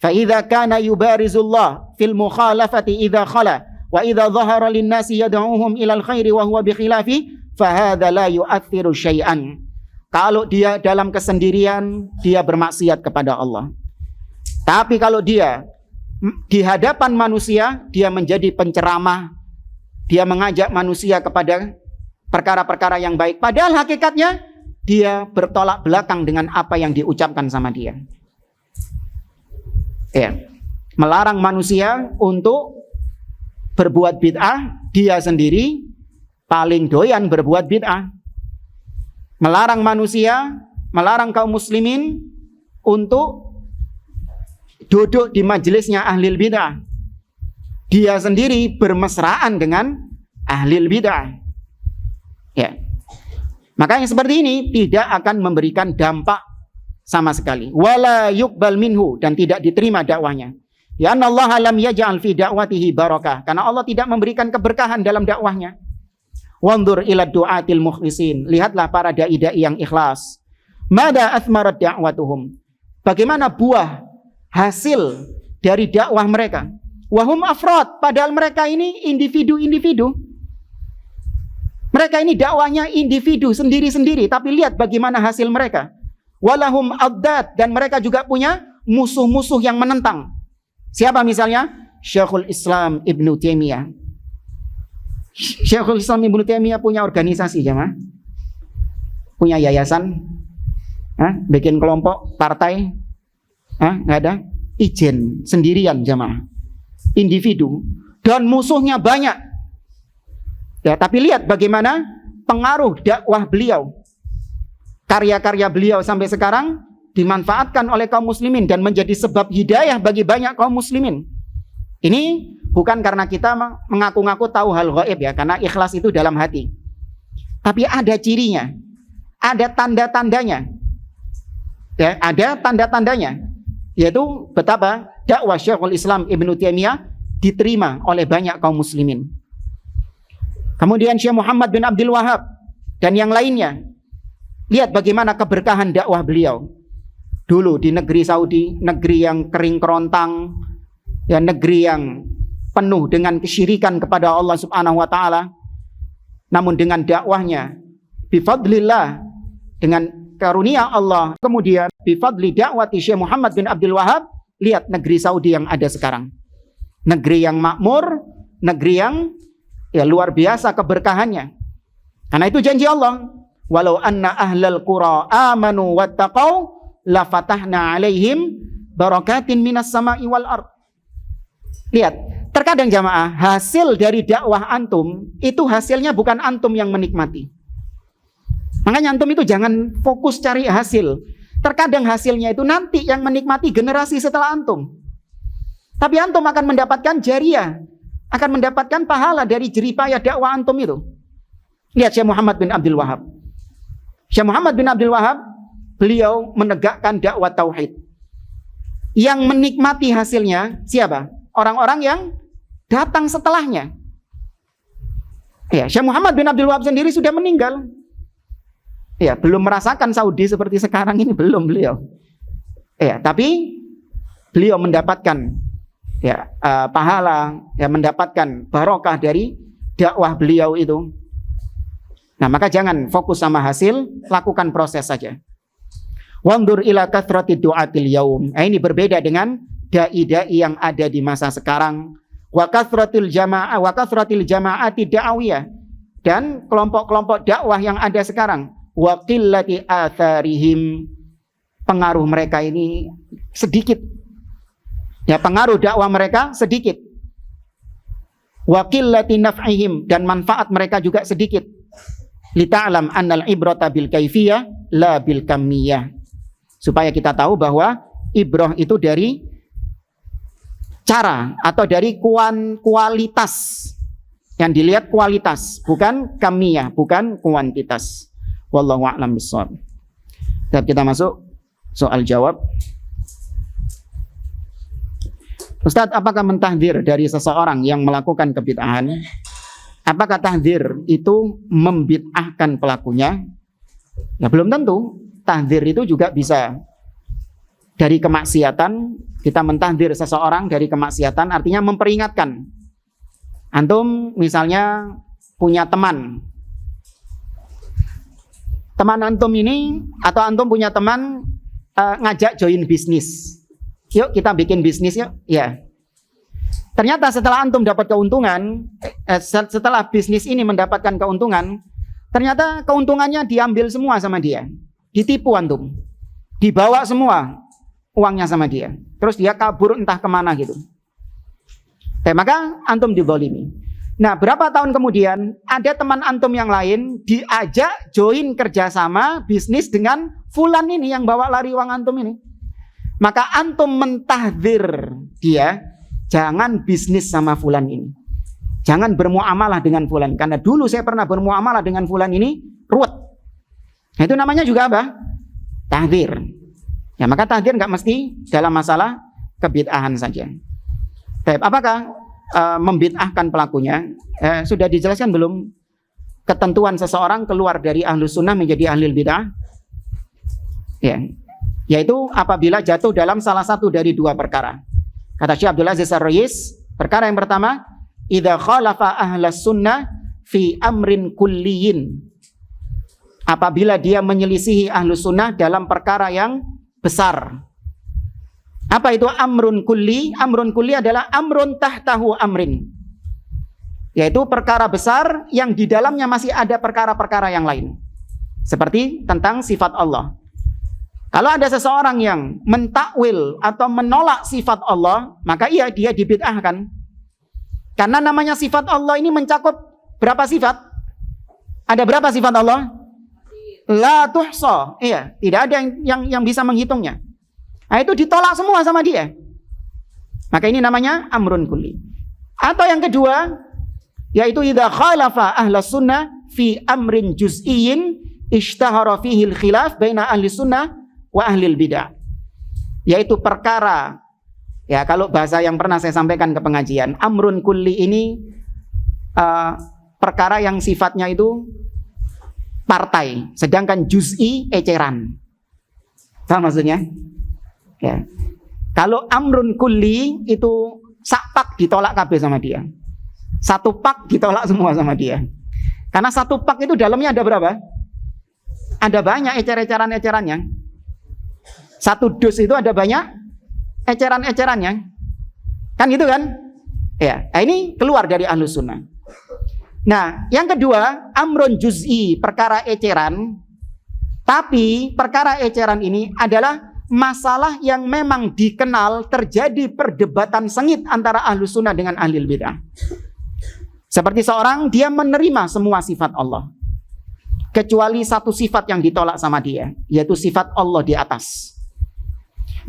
Fa idza kana yubarizullah fil mukhalafati idza khala wa idza dhahara lin-nasi yad'uhum ilal khairi wa huwa bi khilafi fa hadza la yu'athiru syai'an. Kalau dia dalam kesendirian, dia bermaksiat kepada Allah. Tapi kalau dia di hadapan manusia, dia menjadi penceramah, dia mengajak manusia kepada perkara-perkara yang baik. Padahal hakikatnya, dia bertolak belakang dengan apa yang diucapkan sama dia. Ya. Melarang manusia untuk berbuat bid'ah, dia sendiri paling doyan berbuat bid'ah. Melarang manusia, melarang kaum muslimin untuk duduk di majelisnya ahlil bid'ah. Dia sendiri bermesraan dengan ahlil bid'ah. Ya. Makanya seperti ini tidak akan memberikan dampak sama sekali. Wala yuqbal minhu, dan tidak diterima dakwahnya. Ya Allah lam yaj'al fi da'watihi barakah. Karena Allah tidak memberikan keberkahan dalam dakwahnya. Wanzur ila du'atil mukhlisin. Lihatlah para dai-dai yang ikhlas. Mada athmarat da'watuhum. Bagaimana buah hasil dari dakwah mereka. Wahum afrad. Padahal mereka ini individu-individu. Mereka ini dakwahnya individu sendiri-sendiri. Tapi lihat bagaimana hasil mereka. Walahum addat. Dan mereka juga punya musuh-musuh yang menentang. Siapa misalnya? Syekhul Islam Ibnu Taimiyah. Syekhul Islam Ibnu Taimiyah punya organisasi, jemaah. Punya yayasan, bikin kelompok, partai, nggak ada. Ijen, sendirian, jemaah. Individu. Dan musuhnya banyak. Ya, tapi lihat bagaimana pengaruh dakwah beliau. Karya-karya beliau sampai sekarang dimanfaatkan oleh kaum muslimin dan menjadi sebab hidayah bagi banyak kaum muslimin. Ini bukan karena kita mengaku-ngaku tahu hal gaib ya, karena ikhlas itu dalam hati. Tapi ada cirinya, ada tanda-tandanya. Ya, ada tanda-tandanya, yaitu betapa dakwah Syekhul Islam Ibnu Taimiyah diterima oleh banyak kaum muslimin. Kemudian Syekh Muhammad bin Abdul Wahab dan yang lainnya. Lihat bagaimana keberkahan dakwah beliau. Dulu di negeri Saudi, negeri yang kering kerontang, ya, negeri yang penuh dengan kesyirikan kepada Allah Subhanahu wa taala. Namun dengan dakwahnya bifadlillah, dengan karunia Allah, kemudian bifadli dakwati Syekh Muhammad bin Abdul Wahab, lihat negeri Saudi yang ada sekarang. Negeri yang makmur, negeri yang ya luar biasa keberkahannya. Karena itu janji Allah, walau anna ahlal qura amanu wattaqau la fatahna alaihim barakatin minas sama'i wal ard. Lihat, terkadang jamaah, hasil dari dakwah antum itu hasilnya bukan antum yang menikmati. Makanya antum itu jangan fokus cari hasil. Terkadang hasilnya itu nanti yang menikmati generasi setelah antum. Tapi antum akan mendapatkan jariah, akan mendapatkan pahala dari jeripayah dakwah antum itu. Lihat Syekh Muhammad bin Abdul Wahab. Syekh Muhammad bin Abdul Wahab, beliau menegakkan dakwah tauhid. Yang menikmati hasilnya siapa? Orang-orang yang datang setelahnya. Ya, Syekh Muhammad bin Abdul Wahab sendiri sudah meninggal. Ya, belum merasakan Saudi seperti sekarang ini, belum beliau. Ya, tapi beliau mendapatkan ya pahala, ya mendapatkan barokah dari dakwah beliau itu. Nah, maka jangan fokus sama hasil, lakukan proses saja. Wandur ila kathrati du'atil yaum. Nah, ini berbeda dengan dai-dai yang ada di masa sekarang, wa kathratil jama'ati da'awiyah, dan kelompok-kelompok dakwah yang ada sekarang, wa qillati atharihim, pengaruh mereka ini sedikit. Ya, pengaruh dakwah mereka sedikit. Wa qillati naf'ihim, dan manfaat mereka juga sedikit. Lita'lam annal ibrata bil kaifiyah la bil kamiyah. Supaya kita tahu bahwa ibrah itu dari cara atau dari kualitas. Yang dilihat kualitas, bukan kamiyah, bukan kuantitas. Wallahu a'lam bishawab. Kita masuk soal jawab. Ustadz, apakah mentahdzir dari seseorang yang melakukan kebid'ahan? Apakah tahdzir itu membid'ahkan pelakunya? Ya belum tentu. Tahdzir itu juga bisa dari kemaksiatan. Kita mentahdzir seseorang dari kemaksiatan artinya memperingatkan. Antum misalnya punya teman. Teman antum ini atau antum punya teman ngajak join bisnis. Yuk kita bikin bisnis yuk. Ya. Ternyata setelah antum dapat keuntungan, setelah bisnis ini mendapatkan keuntungan, ternyata keuntungannya diambil semua sama dia. Ditipu antum. Dibawa semua uangnya sama dia. Terus dia kabur entah kemana gitu. Maka antum dizalimi. Nah, berapa tahun kemudian ada teman antum yang lain diajak join kerjasama bisnis dengan fulan ini yang bawa lari uang antum ini. Maka antum mentahdzir dia, jangan bisnis sama fulan ini. Jangan bermuamalah dengan fulan. Karena dulu saya pernah bermuamalah dengan fulan ini, ruwet. Nah, itu namanya juga apa? Tahdzir. Ya, maka tahdzir nggak mesti dalam masalah kebid'ahan saja. Apakah membid'ahkan pelakunya? Sudah dijelaskan belum ketentuan seseorang keluar dari ahlus sunnah menjadi ahlul bid'ah? Ya, yaitu apabila jatuh dalam salah satu dari dua perkara. Kata Syekh Abdul Aziz Ar-Rais, perkara yang pertama, idza khalafa ahlus sunnah fi amrin kulliyin. Apabila dia menyelisihi ahlus sunnah dalam perkara yang besar. Apa itu amrun kulli? Amrun kulli adalah amrun tahtahu amrin. Yaitu perkara besar yang di dalamnya masih ada perkara-perkara yang lain. Seperti tentang sifat Allah. Kalau ada seseorang yang mentakwil atau menolak sifat Allah, maka iya dia dibid'ahkan. Karena namanya sifat Allah ini mencakup berapa sifat? Ada berapa sifat Allah? La tuhsa. Iya, tidak ada yang bisa menghitungnya. Nah, itu ditolak semua sama dia. Maka ini namanya amrun kulli. Atau yang kedua, yaitu idza khalafa ahlus sunnah fi amrin juz'iyyin ishtahara fihi al-khilaf baina ahli sunnah wa ahlil bid'ah. Yaitu perkara, ya kalau bahasa yang pernah saya sampaikan ke pengajian, amrun kulli ini perkara yang sifatnya itu partai, sedangkan juz'i eceran. Paham maksudnya? Ya. Kalau amrun kulli itu sak ditolak kabeh sama dia. Satu pak ditolak semua sama dia. Karena satu pak itu dalamnya ada berapa? Ada banyak eceran-ecerannya. Satu dus itu ada banyak eceran-ecerannya. Kan gitu kan? Ya, nah ini keluar dari ahlus sunnah. Nah, yang kedua, amrun juz'i, perkara eceran. Tapi perkara eceran ini adalah masalah yang memang dikenal terjadi perdebatan sengit antara ahlus sunnah dengan ahlul bid'ah. Seperti seorang, dia menerima semua sifat Allah. Kecuali satu sifat yang ditolak sama dia, yaitu sifat Allah di atas.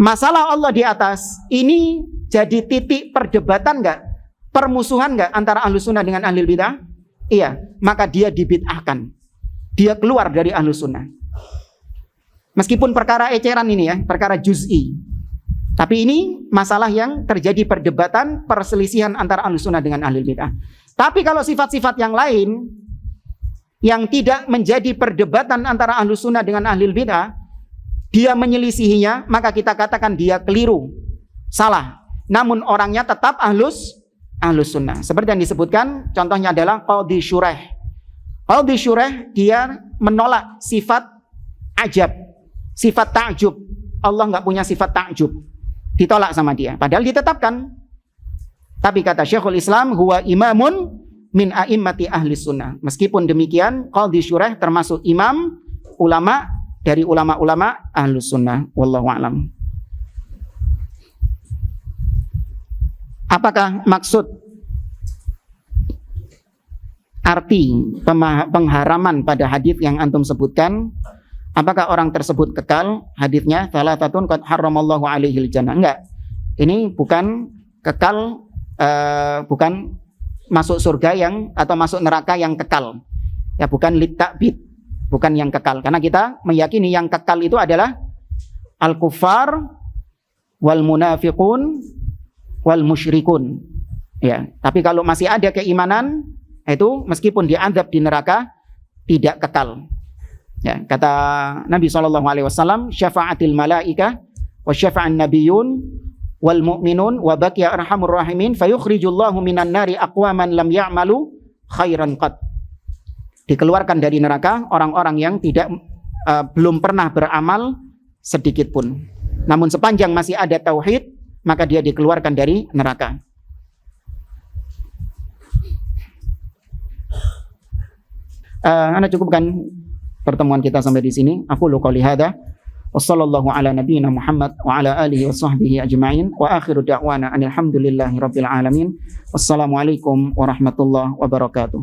Masalah Allah di atas, ini jadi titik perdebatan nggak? Permusuhan nggak antara ahlus sunnah dengan ahlul bid'ah? Iya, maka dia dibid'ahkan. Dia keluar dari ahlus sunnah. Meskipun perkara eceran ini ya, perkara juz'i. Tapi ini masalah yang terjadi perdebatan, perselisihan antara ahlus sunnah dengan ahlul bid'ah. Tapi kalau sifat-sifat yang lain, yang tidak menjadi perdebatan antara ahlus sunnah dengan ahlul bid'ah, dia menyelisihinya, maka kita katakan dia keliru, salah. Namun orangnya tetap ahlus sunnah. Seperti yang disebutkan, contohnya adalah Qadhi Syuraih. Qadhi Syuraih, dia menolak sifat ajab, sifat ta'jub. Allah nggak punya sifat ta'jub. ditolak sama dia, padahal ditetapkan. Tapi kata Syekhul Islam, huwa imamun min a'immati ahli sunnah. Meskipun demikian, Qadhi Syurah termasuk imam ulama dari ulama-ulama ahli sunnah. Wallahu a'lam. Apakah maksud arti pengharaman pada hadis yang antum sebutkan? Apakah orang tersebut kekal? Hadisnya thalathatun qad harramallahu alaihil jannah. Enggak. Ini bukan kekal, bukan masuk surga yang atau masuk neraka yang kekal. Ya, bukan litakbid, bukan yang kekal. Karena kita meyakini yang kekal itu adalah al-kuffar wal munafiqun wal musyrikun. Ya, tapi kalau masih ada keimanan, itu meskipun diazab di neraka tidak kekal. Ya, kata Nabi SAW, syafa'atil malaika wa syafa'an nabiyun wal mu'minun wa baqiya arhamur rahimin fayukhrijullahu minan nari aqwaman lam ya'malu khairan qad. Dikeluarkan dari neraka orang-orang yang belum pernah beramal sedikit pun. Namun sepanjang masih ada tauhid, maka dia dikeluarkan dari neraka. Anda cukupkan pertemuan kita sampai di sini. Aku qouli hadza wa sallallahu ala nabiyyina Muhammad wa ala alihi wa sahbihi ajma'in wa akhiru da'wana alhamdulillahi rabbil alamin. Wassalamualaikum warahmatullahi wabarakatuh.